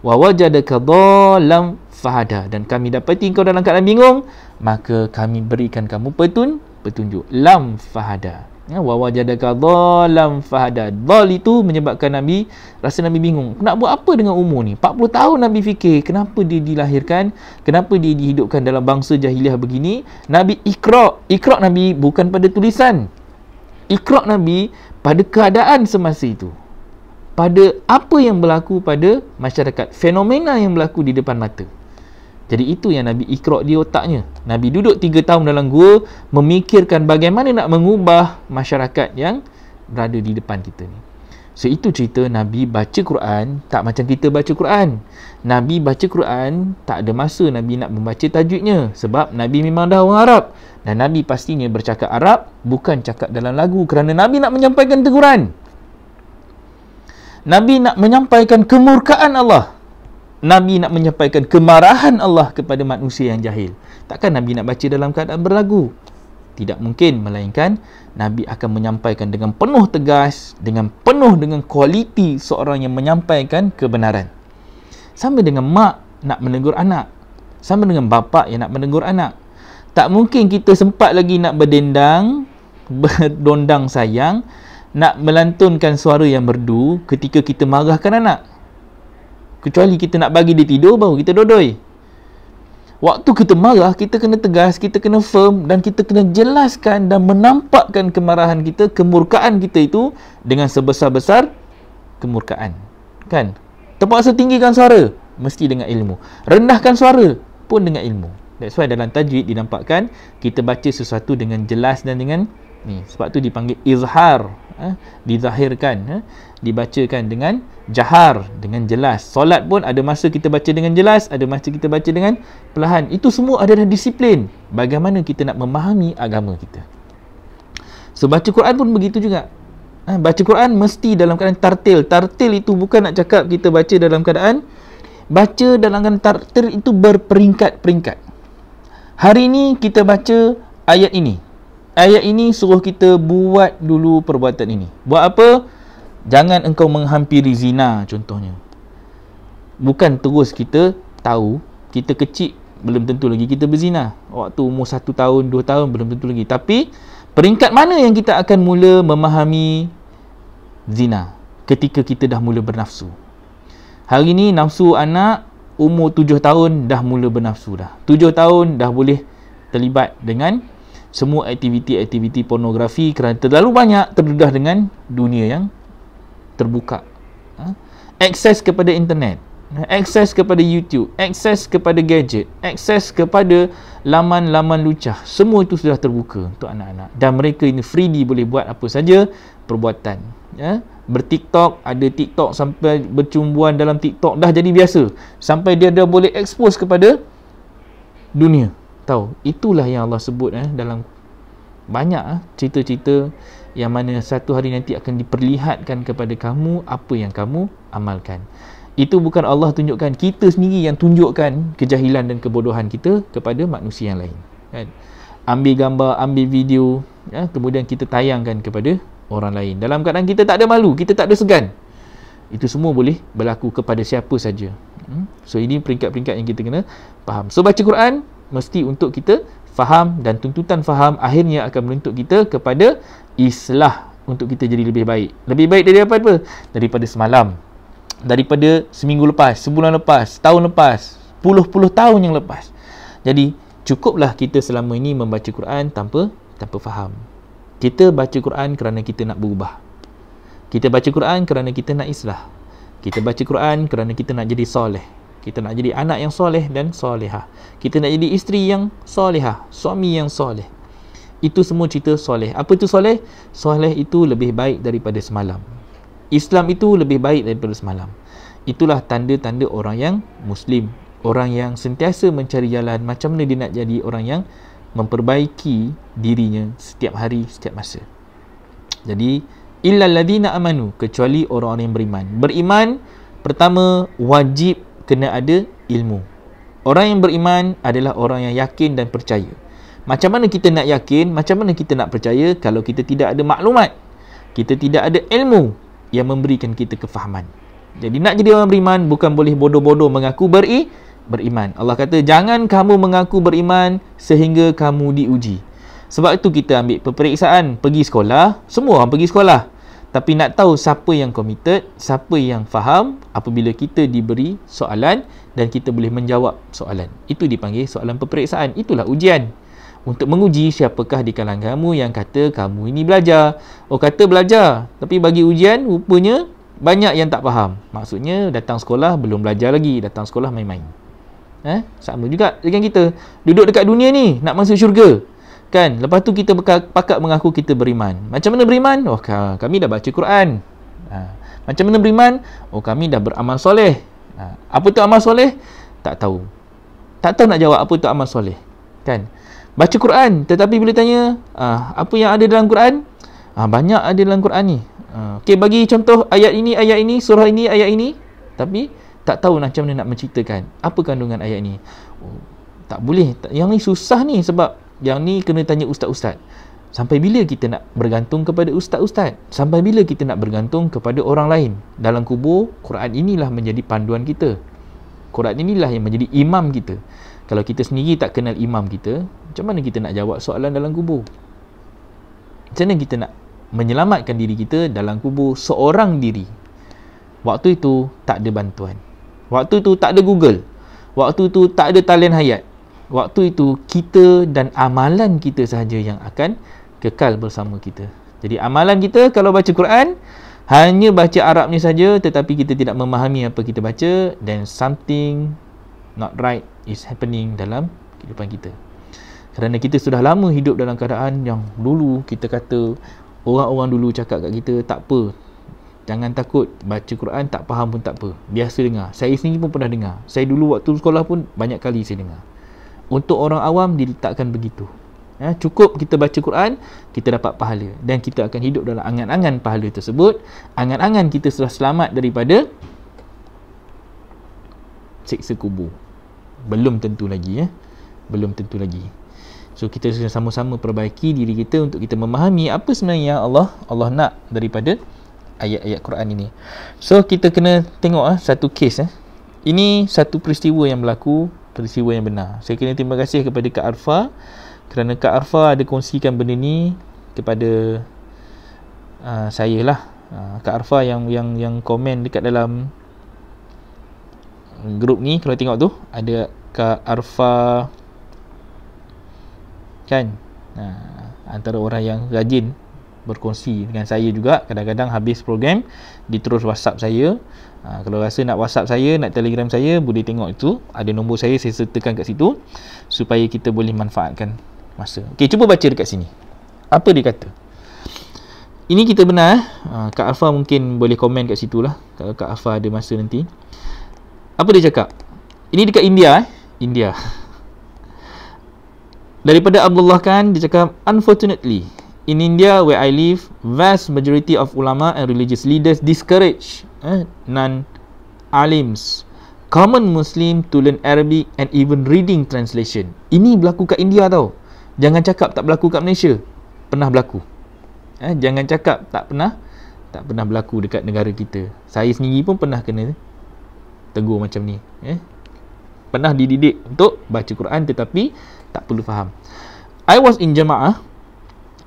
Wa wajadaka dhalam fahada, dan kami dapati kau dalam keadaan bingung, maka kami berikan kamu petunjuk. Lam fahada. Wa wajadaka dhalam fahada. Dhal itu menyebabkan Nabi rasa Nabi bingung. Nak buat apa dengan umur ni? 40 tahun Nabi fikir, kenapa dia dilahirkan? Kenapa dia dihidupkan dalam bangsa jahiliah begini? Nabi Iqra Nabi bukan pada tulisan. Iqra Nabi pada keadaan semasa itu. Pada apa yang berlaku pada masyarakat, fenomena yang berlaku di depan mata. Jadi itu yang Nabi Iqra di otaknya. Nabi duduk 3 tahun dalam gua memikirkan bagaimana nak mengubah masyarakat yang berada di depan kita ni. So itu cerita Nabi baca Quran tak macam kita baca Quran. Nabi baca Quran tak ada masa Nabi nak membaca tajwidnya, sebab Nabi memang dah orang Arab, dan Nabi pastinya bercakap Arab, bukan cakap dalam lagu, kerana Nabi nak menyampaikan teguran. Nabi nak menyampaikan kemurkaan Allah. Nabi nak menyampaikan kemarahan Allah kepada manusia yang jahil. Takkan Nabi nak baca dalam keadaan berlagu? Tidak mungkin, melainkan Nabi akan menyampaikan dengan penuh tegas, dengan kualiti seorang yang menyampaikan kebenaran. Sama dengan mak nak menegur anak, sama dengan bapa yang nak menegur anak. Tak mungkin kita sempat lagi nak berdendang, berdondang sayang, nak melantunkan suara yang merdu ketika kita marahkan anak. Kecuali kita nak bagi dia tidur, baru kita dodoi. Waktu kita marah, kita kena tegas, kita kena firm, dan kita kena jelaskan dan menampakkan kemarahan kita, kemurkaan kita itu dengan sebesar-besar kemurkaan. Kan? Terpaksa tinggikan suara, mesti dengan ilmu. Rendahkan suara pun dengan ilmu. That's why dalam tajwid dinampakkan kita baca sesuatu dengan jelas dan dengan ni. Sebab tu dipanggil izhar. Dizahirkan, dibacakan dengan jahar, dengan jelas. Solat pun ada masa kita baca dengan jelas, ada masa kita baca dengan perlahan. Itu semua adalah disiplin bagaimana kita nak memahami agama kita. So baca Quran pun begitu juga. Baca Quran mesti dalam keadaan tartil. Tartil itu bukan nak cakap kita baca dalam keadaan, baca dalam keadaan tartil itu berperingkat-peringkat. Hari ni kita baca ayat ini. Ayat ini suruh kita buat dulu perbuatan ini. Buat apa? Jangan engkau menghampiri zina contohnya. Bukan terus kita tahu, kita kecil belum tentu lagi kita berzina. Waktu umur 1 tahun, 2 tahun belum tentu lagi. Tapi peringkat mana yang kita akan mula memahami zina? Ketika kita dah mula bernafsu. Hari ni nafsu anak umur 7 tahun dah mula bernafsu dah. 7 tahun dah boleh terlibat dengan semua aktiviti-aktiviti pornografi kerana terlalu banyak terdedah dengan dunia yang terbuka. Akses kepada internet, akses kepada YouTube, akses kepada gadget, akses kepada laman-laman lucah, semua itu sudah terbuka untuk anak-anak, dan mereka ini freely boleh buat apa saja perbuatan. Bertiktok, ada TikTok sampai bercumbuan dalam TikTok dah jadi biasa, sampai dia dah boleh expose kepada dunia. Tahu, itulah yang Allah sebut dalam banyak cerita-cerita yang mana satu hari nanti akan diperlihatkan kepada kamu apa yang kamu amalkan. Itu bukan Allah tunjukkan, kita sendiri yang tunjukkan kejahilan dan kebodohan kita kepada manusia yang lain, kan? Ambil gambar, ambil video, kemudian kita tayangkan kepada orang lain dalam keadaan kita tak ada malu, kita tak ada segan. Itu semua boleh berlaku kepada siapa saja. So ini peringkat-peringkat yang kita kena faham. So baca Quran mesti untuk kita faham, dan tuntutan faham akhirnya akan menuntut kita kepada islah, untuk kita jadi lebih baik. Lebih baik dari apa? Daripada semalam, daripada seminggu lepas, sebulan lepas, tahun lepas, puluh-puluh tahun yang lepas. Jadi cukuplah kita selama ini membaca Quran tanpa faham. Kita baca Quran kerana kita nak berubah. Kita baca Quran kerana kita nak islah. Kita baca Quran kerana kita nak jadi soleh. Kita nak jadi anak yang soleh dan solehah. Kita nak jadi isteri yang solehah, suami yang soleh. Itu semua cerita soleh. Apa itu soleh? Soleh itu lebih baik daripada semalam. Islam itu lebih baik daripada semalam. Itulah tanda-tanda orang yang Muslim, orang yang sentiasa mencari jalan macam mana dia nak jadi orang yang memperbaiki dirinya setiap hari, setiap masa. Jadi illal ladzina amanu, kecuali orang-orang yang beriman. Beriman pertama wajib kena ada ilmu. Orang yang beriman adalah orang yang yakin dan percaya. Macam mana kita nak yakin, macam mana kita nak percaya kalau kita tidak ada maklumat, kita tidak ada ilmu yang memberikan kita kefahaman. Jadi nak jadi orang beriman bukan boleh bodoh-bodoh mengaku beriman. Allah kata jangan kamu mengaku beriman sehingga kamu diuji. Sebab itu kita ambil peperiksaan, pergi sekolah, semua orang pergi sekolah. Tapi nak tahu siapa yang committed, siapa yang faham, apabila kita diberi soalan dan kita boleh menjawab soalan. Itu dipanggil soalan peperiksaan. Itulah ujian. Untuk menguji siapakah di kalangan kamu yang kata kamu ini belajar. Oh, kata belajar, tapi bagi ujian rupanya banyak yang tak faham. Maksudnya datang sekolah belum belajar lagi, datang sekolah main-main. Sama juga dengan kita. Duduk dekat dunia ni nak masuk syurga, kan? Lepas tu kita pakat mengaku kita beriman. Macam mana beriman? Oh, kami dah baca Quran. Macam mana beriman? Oh, kami dah beramal soleh. Apa tu amal soleh? Tak tahu. Tak tahu nak jawab apa tu amal soleh, kan? Baca Quran, tetapi bila tanya apa yang ada dalam Quran? Banyak ada dalam Quran ni. Okey, bagi contoh ayat ini, surah ini, ayat ini. Tapi tak tahu macam mana nak menceritakan apa kandungan ayat ni. Oh, tak boleh. Yang ni susah ni, sebab yang ni kena tanya ustaz-ustaz. Sampai bila kita nak bergantung kepada ustaz-ustaz? Sampai bila kita nak bergantung kepada orang lain? Dalam kubur, Quran inilah menjadi panduan kita. Quran inilah yang menjadi imam kita. Kalau kita sendiri tak kenal imam kita, macam mana kita nak jawab soalan dalam kubur? Macam mana kita nak menyelamatkan diri kita dalam kubur seorang diri? Waktu itu tak ada bantuan. Waktu itu tak ada Google. Waktu itu tak ada talian hayat. Waktu itu kita dan amalan kita sahaja yang akan kekal bersama kita. Jadi amalan kita kalau baca Quran, hanya baca Arabnya saja, tetapi kita tidak memahami apa kita baca, then something not right is happening dalam kehidupan kita. Kerana kita sudah lama hidup dalam keadaan yang dulu kita kata, orang-orang dulu cakap kat kita, tak apa, jangan takut, baca Quran tak faham pun tak apa, biasa dengar. Saya sendiri pun pernah dengar. Saya dulu waktu sekolah pun banyak kali saya dengar. Untuk orang awam diletakkan begitu. Cukup kita baca Quran, kita dapat pahala, dan kita akan hidup dalam angan-angan pahala tersebut. Angan-angan kita sudah selamat daripada siksa kubur. Belum tentu lagi. Belum tentu lagi. So kita sama-sama perbaiki diri kita untuk kita memahami apa sebenarnya yang Allah nak daripada ayat-ayat Quran ini. So kita kena tengok satu kes. Ini satu peristiwa yang berlaku, peristiwa yang benar. Saya kena terima kasih kepada Kak Arfa, kerana Kak Arfa ada kongsikan benda ni kepada saya lah. Kak Arfa yang komen dekat dalam grup ni, kalau tengok tu ada Kak Arfa, kan, antara orang yang rajin berkongsi dengan saya juga. Kadang-kadang habis program diterus WhatsApp saya. Kalau rasa nak WhatsApp saya, nak Telegram saya, boleh tengok itu, ada nombor saya sertakan kat situ supaya kita boleh manfaatkan masa. Okey, cuba baca dekat sini. Apa dia kata? Ini kita benar. Kak Alfa mungkin boleh komen kat situ lah kalau Kak Alfa ada masa nanti. Apa dia cakap? Ini dekat India. India. Daripada Abdullah Khan, dia cakap, unfortunately, in India where I live, vast majority of ulama and religious leaders discourage non-alims, common Muslim to learn Arabic and even reading translation. Ini berlaku kat India tau. Jangan cakap tak berlaku kat Malaysia. Pernah berlaku. Jangan cakap tak pernah berlaku dekat negara kita. Saya sendiri pun pernah kena tegur macam ni. Pernah dididik untuk baca Quran tetapi tak perlu faham. I was in Jama'ah,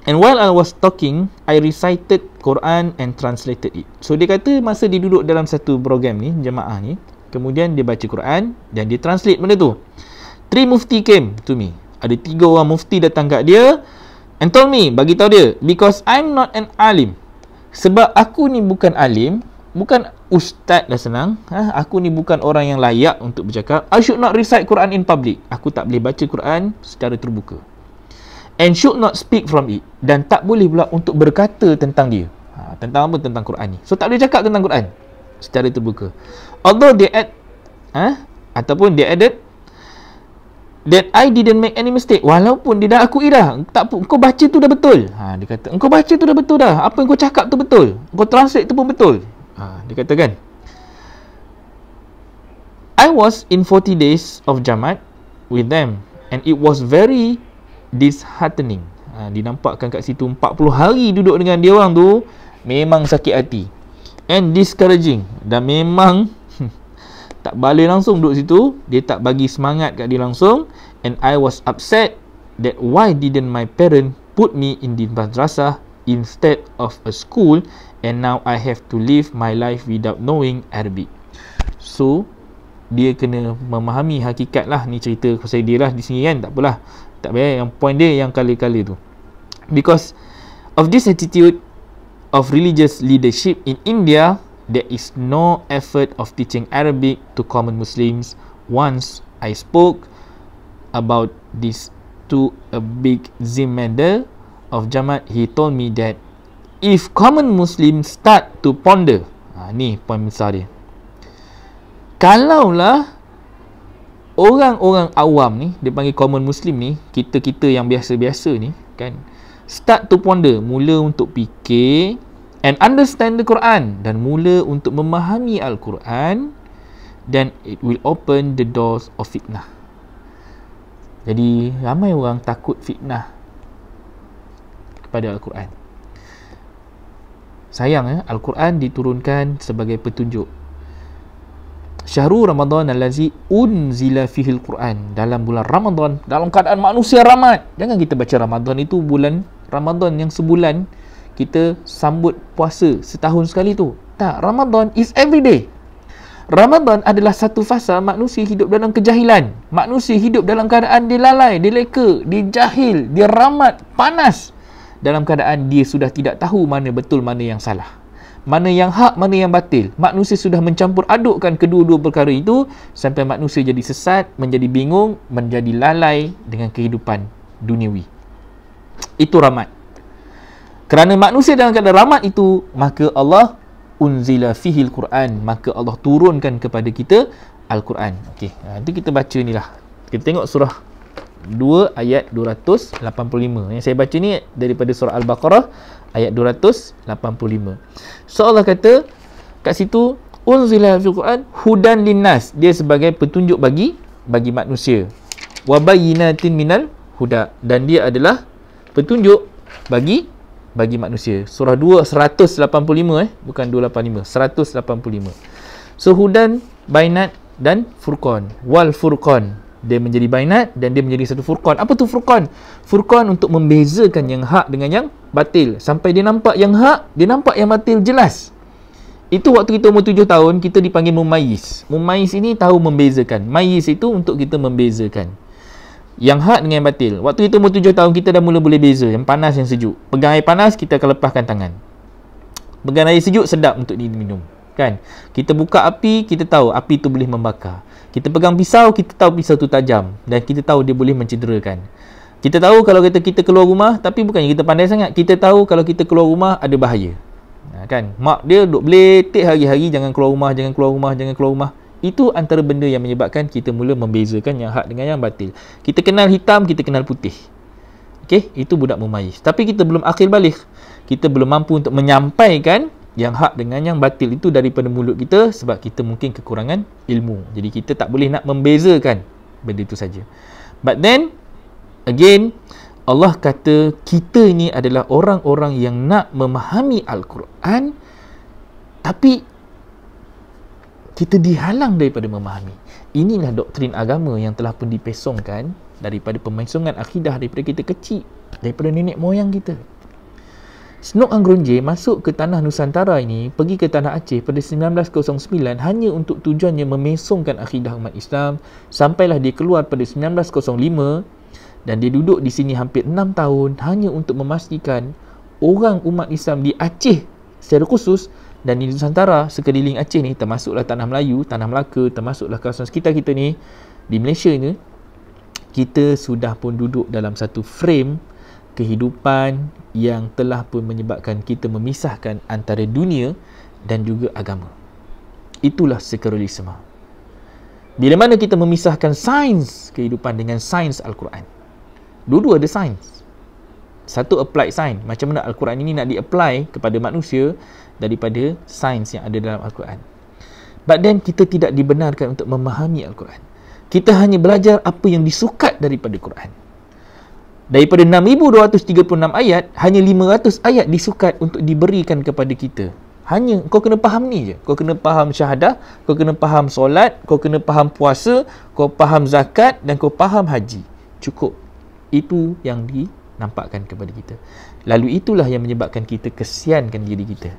and while I was talking, I recited Quran and translated it. So dia kata masa dia duduk dalam satu program ni, Jama'ah ni, kemudian dia baca Quran dan dia translate benda tu. 3 mufti came to me. Ada 3 orang mufti datang kat dia and told me, bagi tahu dia, because I'm not an alim. Sebab aku ni bukan alim, bukan ustaz lah senang. Aku ni bukan orang yang layak untuk bercakap. I should not recite Quran in public. Aku tak boleh baca Quran secara terbuka. And should not speak from it. Dan tak boleh pula untuk berkata tentang dia. Tentang apa? Tentang Quran ni. So tak boleh cakap tentang Quran secara terbuka. Although they add, ataupun they added that I didn't make any mistake. Walaupun dia dah akui dah, tak, engkau baca tu dah betul. Dia kata, engkau baca tu dah betul dah. Apa yang kau cakap tu betul. Engkau translate tu pun betul. Dia kata kan, I was in 40 days of Jamaat with them and it was very disheartening. Dinampakkan kat situ 40 hari duduk dengan dia orang tu, memang sakit hati. And discouraging. Dan memang tak balik langsung duduk situ, dia tak bagi semangat kat dia langsung. And I was upset that why didn't my parent put me in the madrasah instead of a school, and now I have to live my life without knowing Arabic. So dia kena memahami hakikat lah. Ni cerita pasal dia lah di sini kan, tak apalah, tak payah. Yang point dia yang kala-kala tu, because of this attitude of religious leadership in India, there is no effort of teaching Arabic to common Muslims. Once I spoke about this to a big Zimmender of Jamaat, he told me that if common Muslims start to ponder, ni poin besar dia, kalaulah orang-orang awam ni, dia panggil common Muslim ni, kita-kita yang biasa-biasa ni kan, start to ponder, mula untuk fikir and understand the Quran, dan mula untuk memahami Al-Quran, then it will open the doors of fitnah. Jadi ramai orang takut fitnah kepada Al-Quran. Sayang, Al-Quran diturunkan sebagai petunjuk. Syahrul Ramadan allazi unzila fihil Quran, dalam bulan Ramadan, dalam keadaan manusia ramai. Jangan kita baca Ramadan itu bulan Ramadan yang sebulan kita sambut puasa setahun sekali tu. Tak, Ramadan is every day. Ramadan adalah satu fasa manusia hidup dalam kejahilan. Manusia hidup dalam keadaan dia lalai, dia leka, dia jahil, dia ramat, panas. Dalam keadaan dia sudah tidak tahu mana betul, mana yang salah, mana yang hak, mana yang batil. Manusia sudah mencampur adukkan kedua-dua perkara itu sampai manusia jadi sesat, menjadi bingung, menjadi lalai dengan kehidupan duniawi. Itu ramat. Kerana manusia dalam keadaan ramat itu, maka Allah unzila fihil Quran, maka Allah turunkan kepada kita Al-Quran. Okey, nanti kita baca ni lah. Kita tengok surah 2 ayat 285. Yang saya baca ni daripada surah Al-Baqarah ayat 285. So Allah kata kat situ, unzila fil Quran hudan linnas, dia sebagai petunjuk bagi manusia, wa bayyinatin minal huda, dan dia adalah petunjuk bagi manusia. Surah 2 185 bukan 285, 185. So hudan, bainat dan furqan. Wal furqan, dia menjadi bainat dan dia menjadi satu furqan. Apa tu furqan? Furqan untuk membezakan yang hak dengan yang batil, sampai dia nampak yang hak, dia nampak yang batil jelas. Itu waktu kita umur 7 tahun, kita dipanggil mumayyiz. Mumayyiz ini tahu membezakan. Mayyiz itu untuk kita membezakan. Yang hak dengan yang batil. Waktu kita umur 7 tahun, kita dah mula boleh beza yang panas, yang sejuk. Pegang air panas, kita akan lepaskan tangan. Pegang air sejuk, sedap untuk diminum, kan? Kita buka api, kita tahu api tu boleh membakar. Kita pegang pisau, kita tahu pisau tu tajam, dan kita tahu dia boleh mencederakan. Kita tahu kalau kita keluar rumah, tapi bukannya kita pandai sangat, kita tahu kalau kita keluar rumah ada bahaya. Kan? Mak dia duk beletik hari-hari, jangan keluar rumah, jangan keluar rumah, jangan keluar rumah. Itu antara benda yang menyebabkan kita mula membezakan yang hak dengan yang batil. Kita kenal hitam, kita kenal putih. Okey, itu budak mumayyiz. Tapi kita belum akil balik. Kita belum mampu untuk menyampaikan yang hak dengan yang batil itu daripada mulut kita, sebab kita mungkin kekurangan ilmu. Jadi kita tak boleh nak membezakan benda itu saja. But then again, Allah kata kita ini adalah orang-orang yang nak memahami Al-Quran, tapi kita dihalang daripada memahami. Inilah doktrin agama yang telah pun dipesongkan daripada pemesongan akidah daripada kita kecil, daripada nenek moyang kita. Snok Anggrunje masuk ke tanah Nusantara ini, pergi ke tanah Aceh pada 1909 hanya untuk tujuannya memesongkan akidah umat Islam. Sampailah dia keluar pada 1905 dan dia duduk di sini hampir 6 tahun hanya untuk memastikan orang umat Islam di Aceh secara khusus dan di Nusantara sekeliling Aceh ni, termasuklah tanah Melayu, tanah Melaka, termasuklah kawasan sekitar kita ni, di Malaysia ni, kita sudah pun duduk dalam satu frame kehidupan yang telah pun menyebabkan kita memisahkan antara dunia dan juga agama. Itulah sekularisme. Bila mana kita memisahkan sains kehidupan dengan sains Al-Quran. Dua-dua ada sains. Satu applied science, macam mana Al-Quran ini nak di-apply kepada manusia daripada sains yang ada dalam Al-Quran. But then kita tidak dibenarkan untuk memahami Al-Quran. Kita hanya belajar apa yang disukat daripada Quran. Daripada 6,236 ayat, hanya 500 ayat disukat untuk diberikan kepada kita. Hanya kau kena faham ni je. Kau kena faham syahadah, kau kena faham solat, kau kena faham puasa, kau faham zakat dan kau faham haji. Cukup. Itu yang dinampakkan kepada kita. Lalu itulah yang menyebabkan kita kesiankan diri kita.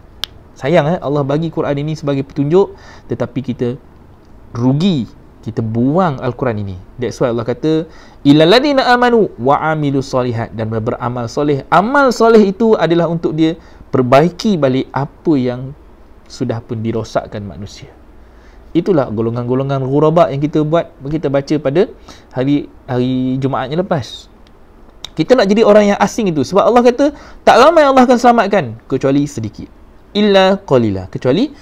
Sayang Allah bagi Quran ini sebagai petunjuk, tetapi kita rugi, kita buang Al-Quran ini. That's why Allah kata illal ladzina amanu wa amilus solihat, dan beramal soleh. Amal soleh itu adalah untuk dia perbaiki balik apa yang sudah pun dirosakkan manusia. Itulah golongan-golongan ghuraba yang kita buat, kita baca pada hari Jumaatnya lepas. Kita nak jadi orang yang asing itu, sebab Allah kata tak ramai Allah akan selamatkan kecuali sedikit. Illa qalila, kecuali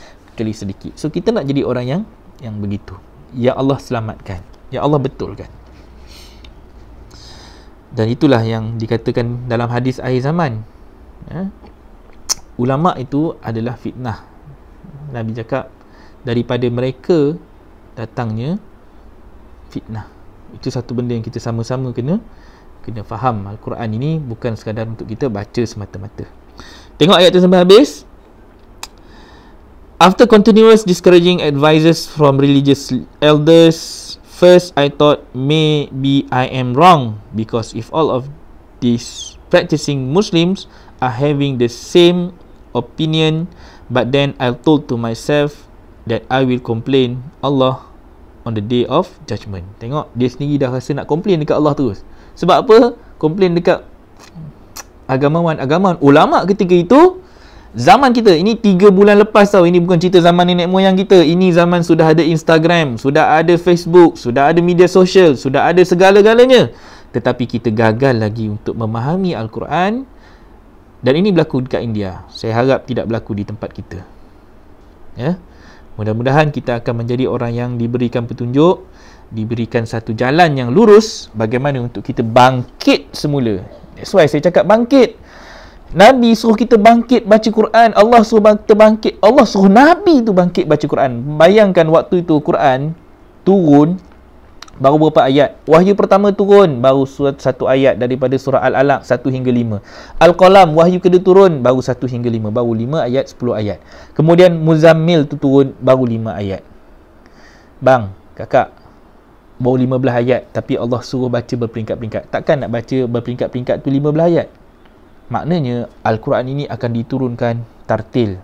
sedikit. So kita nak jadi orang yang begitu. Ya Allah selamatkan, ya Allah betulkan. Dan itulah yang dikatakan dalam hadis akhir zaman. Ulama itu adalah fitnah. Nabi cakap daripada mereka datangnya fitnah. Itu satu benda yang kita sama-sama kena faham. Al-Quran ini bukan sekadar untuk kita baca semata-mata. Tengok ayat tu sampai habis. After continuous discouraging advices from religious elders, first I thought maybe I am wrong, because if all of these practicing Muslims are having the same opinion, but then I told to myself that I will complain Allah on the day of judgment. Tengok, dia sendiri dah rasa nak komplain dekat Allah terus. Sebab apa? Komplain dekat agamawan ulama ketika itu. Zaman kita, ini 3 bulan lepas tau. Ini bukan cerita zaman nenek moyang kita. Ini zaman sudah ada Instagram, sudah ada Facebook, sudah ada media sosial, sudah ada segala-galanya. Tetapi kita gagal lagi untuk memahami Al-Quran. Dan ini berlaku dekat India. Saya harap tidak berlaku di tempat kita. Ya. Mudah-mudahan kita akan menjadi orang yang diberikan petunjuk, diberikan satu jalan yang lurus bagaimana untuk kita bangkit semula. That's why saya cakap bangkit. Nabi suruh kita bangkit baca Quran. Allah suruh kita bangkit. Allah suruh Nabi tu bangkit baca Quran. Bayangkan waktu itu Quran turun baru berapa ayat. Wahyu pertama turun baru satu ayat daripada surah Al-Alaq 1 hingga 5. Al-Qalam wahyu kedua turun baru 1 hingga 5. Baru 5 ayat, 10 ayat. Kemudian Muzammil tu turun baru 5 ayat. Bang, kakak, baru 15 ayat, tapi Allah suruh baca berperingkat-peringkat. Takkan nak baca berperingkat-peringkat tu 15 ayat? Maknanya Al-Quran ini akan diturunkan tartil,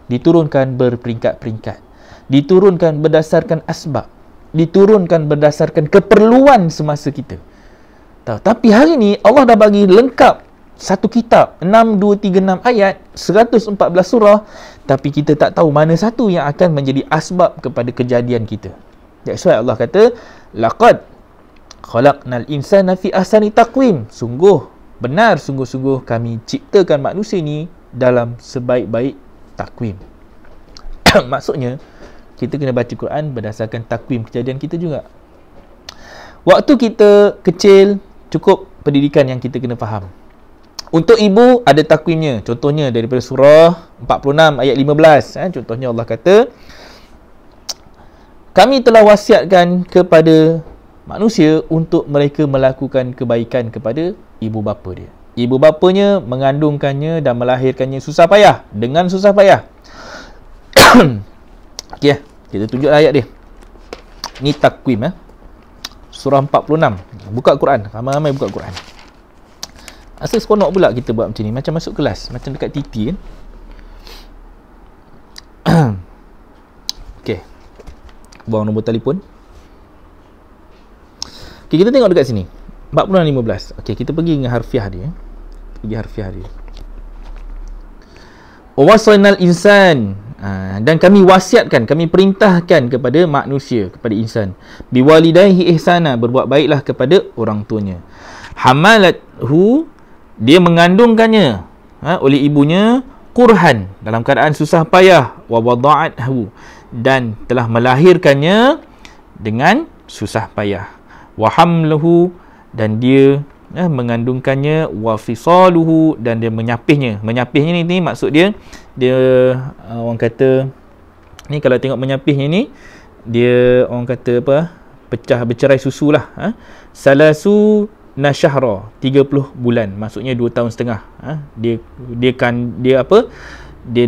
diturunkan berperingkat-peringkat, diturunkan berdasarkan asbab, diturunkan berdasarkan keperluan semasa kita. tahu. Tapi hari ni Allah dah bagi lengkap satu kitab, 6, 2, 3, 6 ayat, 114 surah, tapi kita tak tahu mana satu yang akan menjadi asbab kepada kejadian kita. That's why Allah kata, laqad khalaqnal insana fi ahsani taqwim. Sungguh benar, sungguh-sungguh kami ciptakan manusia ni dalam sebaik-baik takwim. Maksudnya kita kena baca Quran berdasarkan takwim kejadian kita juga. Waktu kita kecil, cukup pendidikan yang kita kena faham. Untuk ibu ada takwimnya. Contohnya daripada surah 46 ayat 15. Contohnya Allah kata, kami telah wasiatkan kepada manusia untuk mereka melakukan kebaikan kepada ibu bapa dia. Ibu bapanya mengandungkannya dan melahirkannya susah payah. Dengan susah payah. Okey, kita tunjuk ayat dia. Ni takwim. Surah 46. Buka Quran. Ramai-ramai buka Quran. Asal seronok pula kita buat macam ni. Macam masuk kelas. Macam dekat TT kan. Okey. Buang nombor telefon. Okey, kita tengok dekat sini. 46-15. Okey, kita pergi dengan harfiah dia. Pergi harfiah dia. Wasainal insan. Dan kami wasiatkan, kami perintahkan kepada manusia, kepada insan. Biwalidayhi ihsana. Berbuat baiklah kepada orang tuanya. Hamalathu. Dia mengandungkannya oleh ibunya kurhan, dalam keadaan susah payah, wa wada'athu, dan telah melahirkannya dengan susah payah, wa hamluhu, dan dia mengandungkannya, wa fisaluhu, dan dia menyapihnya. Menyapihnya ni maksud dia orang kata ni, kalau tengok menyapihnya ni, dia orang kata apa, bercerai susu lah. Salasu nasyahra, 30 bulan, maksudnya 2 tahun setengah. Dia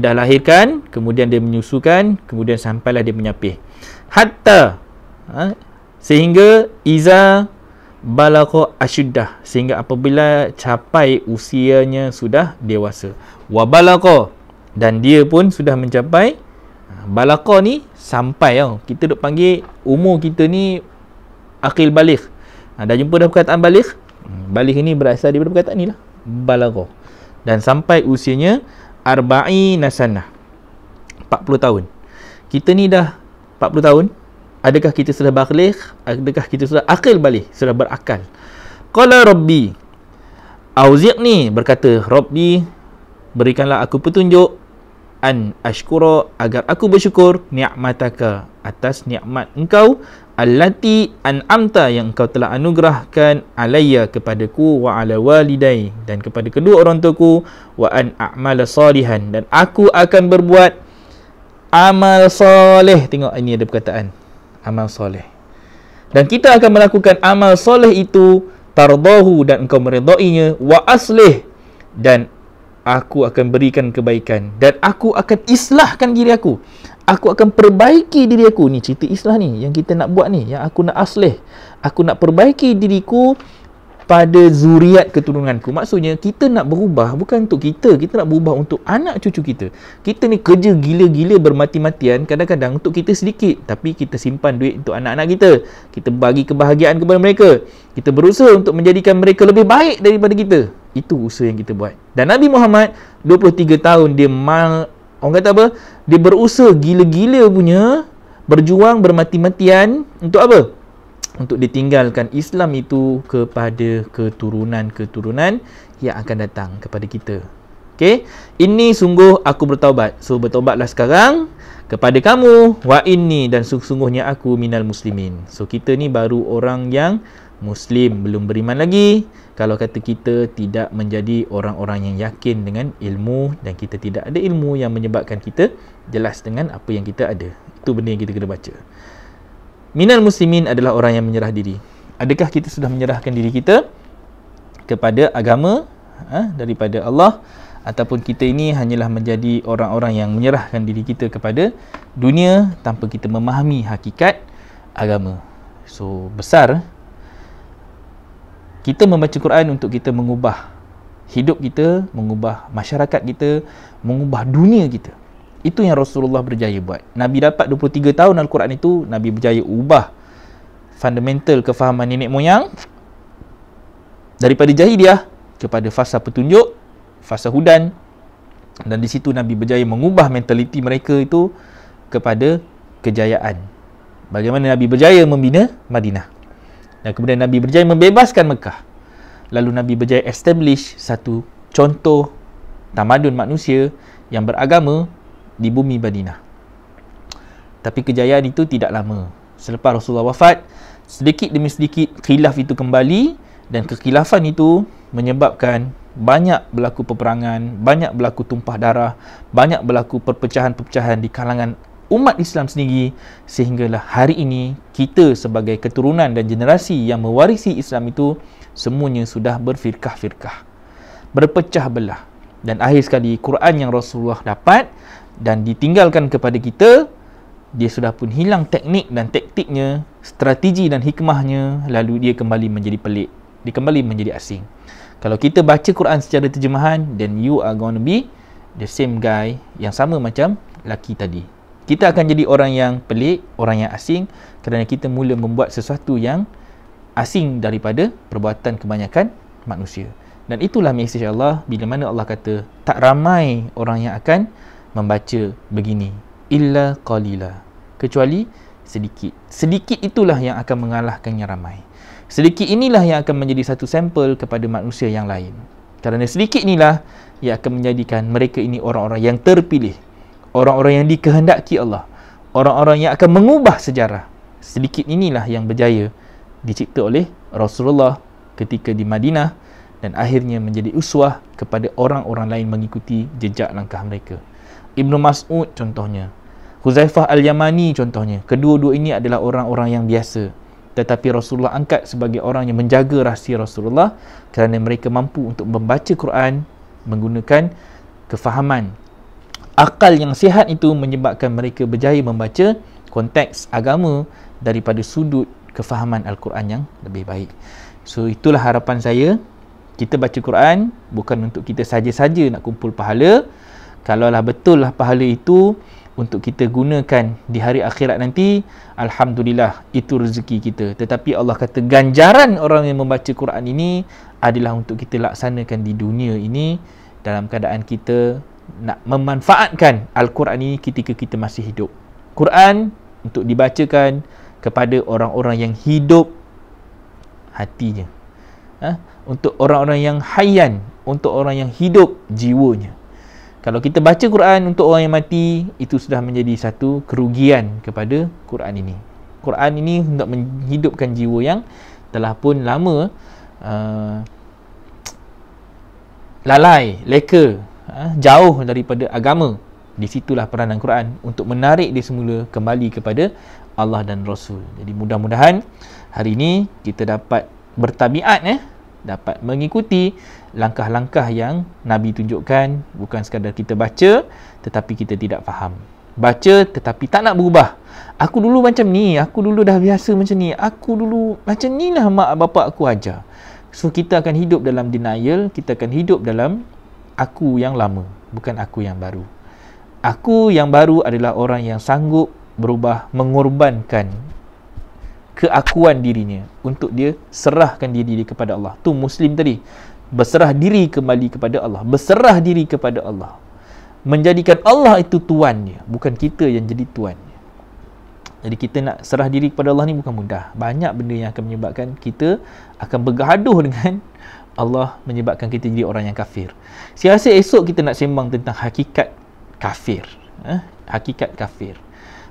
dah lahirkan, kemudian dia menyusukan, kemudian sampailah dia menyapih. Hatta sehingga iza balagha asyuddah, sehingga apabila capai usianya sudah dewasa. Wa balagha, dan dia pun sudah mencapai balagha ni sampai kita duk panggil umur kita ni akil baligh. Dah jumpa dah perkataan baligh? Baligh ini berasal daripada perkataan ni lah, balagha. Dan sampai usianya arba'ina sanah, 40 tahun. Kita ni dah 40 tahun. Adakah kita sudah baligh? Adakah kita sudah akil baligh? Sudah berakal. Qala rabbi auzi'ni, berkata Rabbi, berikanlah aku petunjuk, an ashkura, agar aku bersyukur, ni'mataka, atas nikmat engkau, allati an'amta, yang engkau telah anugerahkan, alayya, kepadaku, wa ala walidai, dan kepada kedua orang tuaku, wa an a'mala salihan, dan aku akan berbuat amal soleh. Tengok ini ada perkataan amal soleh. Dan kita akan melakukan amal soleh itu, tardahu, dan engkau meridainya, wa aslih, dan aku akan berikan kebaikan, dan aku akan islahkan diri aku. Aku akan perbaiki diri aku. Ni cerita islah ni yang kita nak buat ni, yang aku nak aslih. Aku nak perbaiki diriku pada zuriat keturunanku. Maksudnya kita nak berubah bukan untuk kita, kita nak berubah untuk anak cucu kita. Kita ni kerja gila-gila bermati-matian, kadang-kadang untuk kita sedikit, tapi kita simpan duit untuk anak-anak kita. Kita bagi kebahagiaan kepada mereka. Kita berusaha untuk menjadikan mereka lebih baik daripada kita. Itu usaha yang kita buat. Dan Nabi Muhammad 23 tahun dia orang kata apa? Dia berusaha gila-gila punya, berjuang bermati-matian untuk apa? Untuk ditinggalkan Islam itu kepada keturunan-keturunan yang akan datang kepada kita. Okey, ini sungguh aku bertaubat. So bertaubatlah sekarang kepada kamu, wa inni, dan sungguhnya aku minal muslimin. So kita ni baru orang yang Muslim, belum beriman lagi. Kalau kata kita tidak menjadi orang-orang yang yakin dengan ilmu, dan kita tidak ada ilmu yang menyebabkan kita jelas dengan apa yang kita ada. Itu benda yang kita kena baca. Minal muslimin adalah orang yang menyerah diri. Adakah kita sudah menyerahkan diri kita kepada agama daripada Allah, ataupun kita ini hanyalah menjadi orang-orang yang menyerahkan diri kita kepada dunia tanpa kita memahami hakikat agama? So besar kita membaca Quran untuk kita mengubah hidup kita, mengubah masyarakat kita, mengubah dunia kita. Itu yang Rasulullah berjaya buat. Nabi dapat 23 tahun Al-Quran itu, Nabi berjaya ubah fundamental kefahaman nenek moyang daripada jahiliyah kepada fasa petunjuk, fasa hudan, dan di situ Nabi berjaya mengubah mentaliti mereka itu kepada kejayaan. Bagaimana Nabi berjaya membina Madinah, dan kemudian Nabi berjaya membebaskan Mekah. Lalu Nabi berjaya establish satu contoh tamadun manusia yang beragama di bumi Madinah. Tapi kejayaan itu tidak lama. Selepas Rasulullah wafat, sedikit demi sedikit khilaf itu kembali, dan kekhilafan itu menyebabkan banyak berlaku peperangan, banyak berlaku tumpah darah, banyak berlaku perpecahan-perpecahan di kalangan umat Islam sendiri, sehinggalah hari ini kita sebagai keturunan dan generasi yang mewarisi Islam itu semuanya sudah berfirkah-firkah, berpecah belah. Dan akhir sekali Quran yang Rasulullah dapat dan ditinggalkan kepada kita, dia sudah pun hilang teknik dan taktiknya, strategi dan hikmahnya, lalu dia kembali menjadi pelik, dia kembali menjadi asing. Kalau kita baca Quran secara terjemahan, then you are going to be the same guy yang sama macam laki tadi. Kita akan jadi orang yang pelik, orang yang asing, kerana kita mula membuat sesuatu yang asing daripada perbuatan kebanyakan manusia. Dan itulah mesej Allah bila mana Allah kata tak ramai orang yang akan membaca begini, illa qalila, kecuali sedikit. Sedikit itulah yang akan mengalahkan yang ramai. Sedikit inilah yang akan menjadi satu sampel kepada manusia yang lain. Kerana sedikit inilah yang akan menjadikan mereka ini orang-orang yang terpilih, orang-orang yang dikehendaki Allah, orang-orang yang akan mengubah sejarah. Sedikit inilah yang berjaya dicipta oleh Rasulullah ketika di Madinah, dan akhirnya menjadi uswah kepada orang-orang lain mengikuti jejak langkah mereka. Ibnu Mas'ud contohnya, Huzaifah Al-Yamani contohnya. Kedua-dua ini adalah orang-orang yang biasa, tetapi Rasulullah angkat sebagai orang yang menjaga rahsia Rasulullah kerana mereka mampu untuk membaca Quran menggunakan kefahaman. Akal yang sihat itu menyebabkan mereka berjaya membaca konteks agama daripada sudut kefahaman Al-Quran yang lebih baik. So itulah harapan saya. Kita baca Quran bukan untuk kita saja-saja nak kumpul pahala. Kalaulah betul lah pahala itu untuk kita gunakan di hari akhirat nanti, alhamdulillah, itu rezeki kita. Tetapi Allah kata ganjaran orang yang membaca Quran ini adalah untuk kita laksanakan di dunia ini dalam keadaan kita nak memanfaatkan Al-Quran ini ketika kita masih hidup. Quran untuk dibacakan kepada orang-orang yang hidup hatinya, untuk orang-orang yang hayyan, untuk orang yang hidup jiwanya. Kalau kita baca Quran untuk orang yang mati, itu sudah menjadi satu kerugian kepada Quran ini. Quran ini untuk menghidupkan jiwa yang telah pun lama lalai, leka, jauh daripada agama. Di situlah peranan Quran untuk menarik dia semula kembali kepada Allah dan Rasul. Jadi mudah-mudahan hari ini kita dapat bertabiat, dapat mengikuti langkah-langkah yang Nabi tunjukkan. Bukan sekadar kita baca tetapi kita tidak faham. Baca tetapi tak nak berubah. Aku dulu macam ni, aku dulu dah biasa macam ni, aku dulu macam ni lah mak bapak aku ajar. So kita akan hidup dalam denial, kita akan hidup dalam aku yang lama, bukan aku yang baru. Aku yang baru adalah orang yang sanggup berubah, mengorbankan keakuan dirinya untuk dia serahkan diri dia kepada Allah. Tu Muslim tadi, berserah diri kembali kepada Allah, berserah diri kepada Allah, menjadikan Allah itu tuan dia, bukan kita yang jadi tuan dia. Jadi kita nak serah diri kepada Allah ni bukan mudah. Banyak benda yang akan menyebabkan kita akan bergaduh dengan Allah, menyebabkan kita jadi orang yang kafir. Saya rasa esok kita nak sembang tentang hakikat kafir. Hakikat kafir.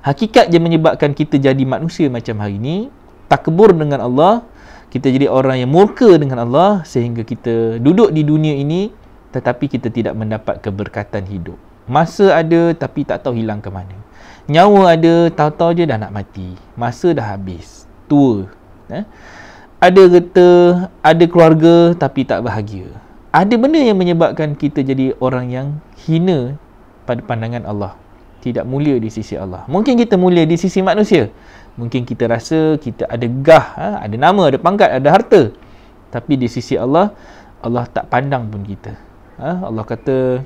Hakikat yang menyebabkan kita jadi manusia macam hari ini, takbur dengan Allah, kita jadi orang yang murka dengan Allah, sehingga kita duduk di dunia ini tetapi kita tidak mendapat keberkatan hidup. Masa ada tapi tak tahu hilang ke mana. Nyawa ada, tahu-tahu je dah nak mati. Masa dah habis, tua. Ada kata ada keluarga tapi tak bahagia. Ada benda yang menyebabkan kita jadi orang yang hina pada pandangan Allah, tidak mulia di sisi Allah. Mungkin kita mulia di sisi manusia, mungkin kita rasa kita ada gah, ada nama, ada pangkat, ada harta, tapi di sisi Allah, Allah tak pandang pun kita. Allah kata,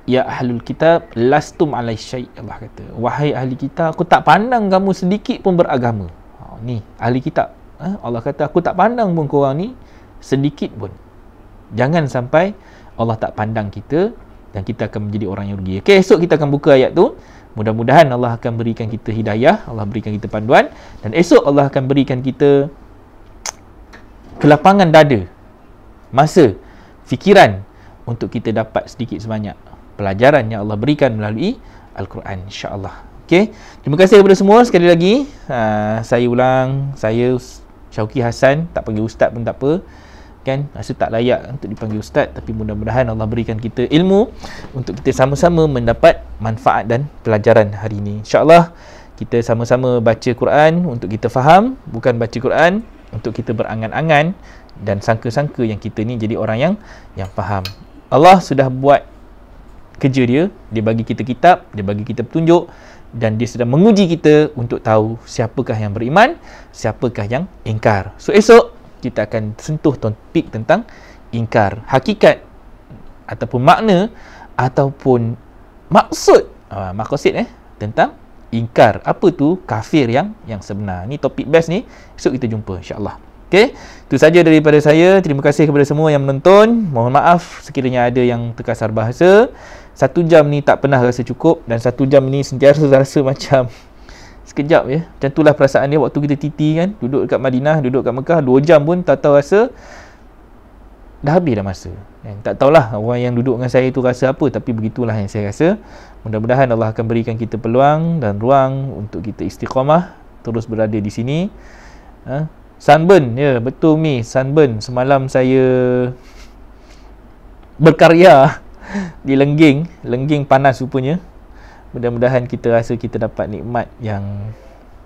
ya ahlul kitab lastum alai syai'. Allah kata, wahai ahli kitab, aku tak pandang kamu sedikit pun beragama. Ni ahli kitab. Allah kata, aku tak pandang pun korang ni sedikit pun. Jangan sampai Allah tak pandang kita dan kita akan menjadi orang yang rugi. Okey, esok kita akan buka ayat tu. Mudah-mudahan Allah akan berikan kita hidayah, Allah berikan kita panduan, dan esok Allah akan berikan kita kelapangan dada, masa, fikiran untuk kita dapat sedikit sebanyak pelajaran yang Allah berikan melalui Al-Quran, insya-Allah. Okey, terima kasih kepada semua sekali lagi. Saya ulang, saya Syauqi Hassan, tak panggil ustaz pun tak apa. Kan, rasa tak layak untuk dipanggil ustaz, tapi mudah-mudahan Allah berikan kita ilmu untuk kita sama-sama mendapat manfaat dan pelajaran hari ini. InsyaAllah kita sama-sama baca Quran untuk kita faham, bukan baca Quran untuk kita berangan-angan dan sangka-sangka yang kita ni jadi orang yang faham. Allah sudah buat kerja dia bagi kita kitab, dia bagi kita petunjuk, dan dia sedang menguji kita untuk tahu siapakah yang beriman, siapakah yang ingkar. So esok kita akan sentuh topik tentang ingkar, hakikat ataupun makna ataupun maksud tentang ingkar. Apa tu kafir yang sebenar. Ni topik best ni, esok kita jumpa insya-Allah. Okey, itu saja daripada saya. Terima kasih kepada semua yang menonton. Mohon maaf sekiranya ada yang terkasar bahasa. 1 jam ni tak pernah rasa cukup, dan 1 jam ni sentiasa rasa macam sekejap ya. Macam itulah perasaan dia waktu kita titi kan, duduk dekat Madinah, duduk kat Mekah 2 jam pun tak tahu rasa dah habis dah masa. Tak tahulah orang yang duduk dengan saya tu rasa apa, tapi begitulah yang saya rasa. Mudah-mudahan Allah akan berikan kita peluang dan ruang untuk kita istiqamah terus berada di sini. Sunburn, ya betul ni, sunburn. Semalam saya berkarya di Lengging panas rupanya. Mudah-mudahan kita rasa kita dapat nikmat yang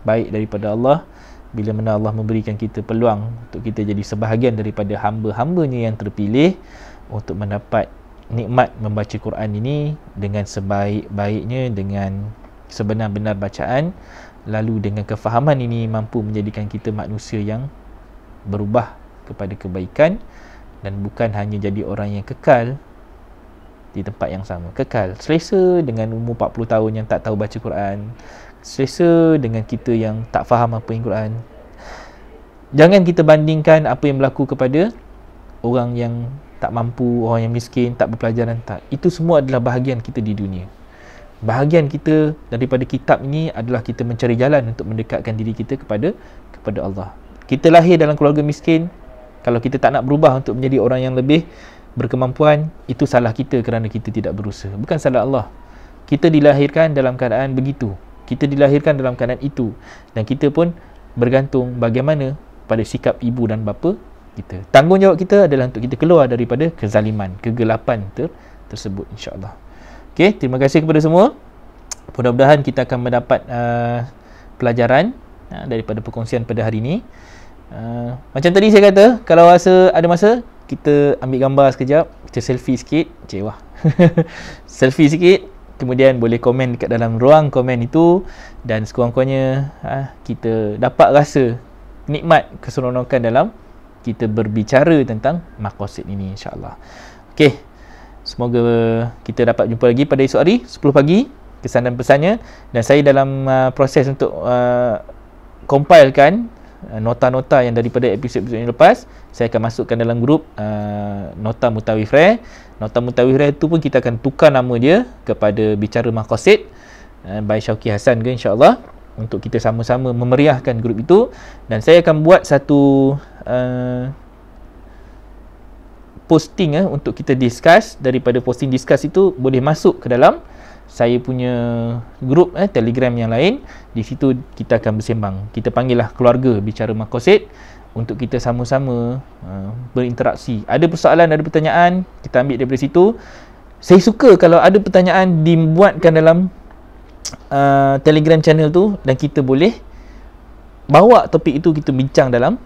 baik daripada Allah bila mana Allah memberikan kita peluang untuk kita jadi sebahagian daripada hamba-hambanya yang terpilih untuk mendapat nikmat membaca Quran ini dengan sebaik-baiknya, dengan sebenar-benar bacaan, lalu dengan kefahaman ini mampu menjadikan kita manusia yang berubah kepada kebaikan dan bukan hanya jadi orang yang kekal di tempat yang sama, kekal selesa dengan umur 40 tahun yang tak tahu baca Quran, selesa dengan kita yang tak faham apa yang Quran. Jangan kita bandingkan apa yang berlaku kepada orang yang tak mampu, orang yang miskin, tak berpelajaran, tak. Itu semua adalah bahagian kita di dunia. Bahagian kita daripada kitab ini adalah kita mencari jalan untuk mendekatkan diri kita kepada Allah. Kita lahir dalam keluarga miskin, kalau kita tak nak berubah untuk menjadi orang yang lebih berkemampuan, itu salah kita kerana kita tidak berusaha, bukan salah Allah. Kita dilahirkan dalam keadaan begitu, kita dilahirkan dalam keadaan itu, dan kita pun bergantung bagaimana pada sikap ibu dan bapa kita. Tanggungjawab kita adalah untuk kita keluar daripada kezaliman, kegelapan tersebut, insya-Allah. Okey, terima kasih kepada semua. Mudah-mudahan kita akan mendapat pelajaran daripada perkongsian pada hari ini. Macam tadi saya kata, kalau rasa ada masa, kita ambil gambar sekejap, kita selfie sikit, wah. Selfie sikit, kemudian boleh komen dekat dalam ruang komen itu, dan sekurang-kurangnya kita dapat rasa nikmat keseronokan dalam kita berbicara tentang maqasid ini, insya-Allah. Okey, semoga kita dapat jumpa lagi pada esok hari 10 pagi, kesan dan pesannya, dan saya dalam proses untuk compilekan nota-nota yang daripada episod-episod yang lepas, saya akan masukkan dalam grup Nota Mutawif Rare. Nota Mutawif Rare tu pun kita akan tukar nama dia kepada Bicara Maqasid by Syauqi Hassan ke, insya-Allah, untuk kita sama-sama memeriahkan grup itu. Dan saya akan buat satu posting untuk kita discuss. Daripada posting discuss itu boleh masuk ke dalam saya punya grup Telegram yang lain. Di situ kita akan bersembang. Kita panggillah keluarga Bicara Maqasid untuk kita sama-sama berinteraksi. Ada persoalan, ada pertanyaan, kita ambil daripada situ. Saya suka kalau ada pertanyaan dibuatkan dalam Telegram channel tu, dan kita boleh bawa topik itu kita bincang dalam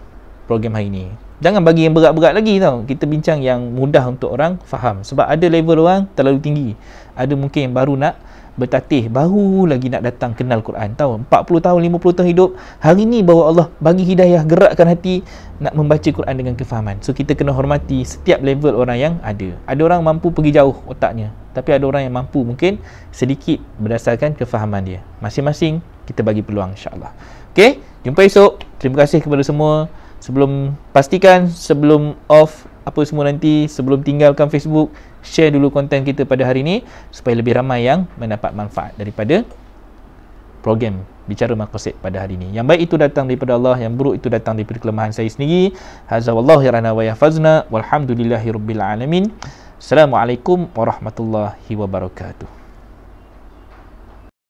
program hari ini. Jangan bagi yang berat-berat lagi tau. Kita bincang yang mudah untuk orang faham. Sebab ada level orang terlalu tinggi. Ada mungkin yang baru nak bertatih, baru lagi nak datang kenal Quran, tahu 40 tahun 50 tahun hidup, hari ni baru Allah bagi hidayah, gerakkan hati nak membaca Quran dengan kefahaman. So kita kena hormati setiap level orang yang ada. Ada orang mampu pergi jauh otaknya, tapi ada orang yang mampu mungkin sedikit berdasarkan kefahaman dia. Masing-masing kita bagi peluang, insya-Allah. Okey, jumpa esok. Terima kasih kepada semua. Pastikan sebelum off apa semua nanti, sebelum tinggalkan Facebook, share dulu konten kita pada hari ini supaya lebih ramai yang mendapat manfaat daripada program Bicara Maqasid pada hari ini. Yang baik itu datang daripada Allah, yang buruk itu datang daripada kelemahan saya sendiri. Hadza wallahu yarana wa yahfazna walhamdulillahirabbil alamin. Assalamualaikum warahmatullahi wabarakatuh.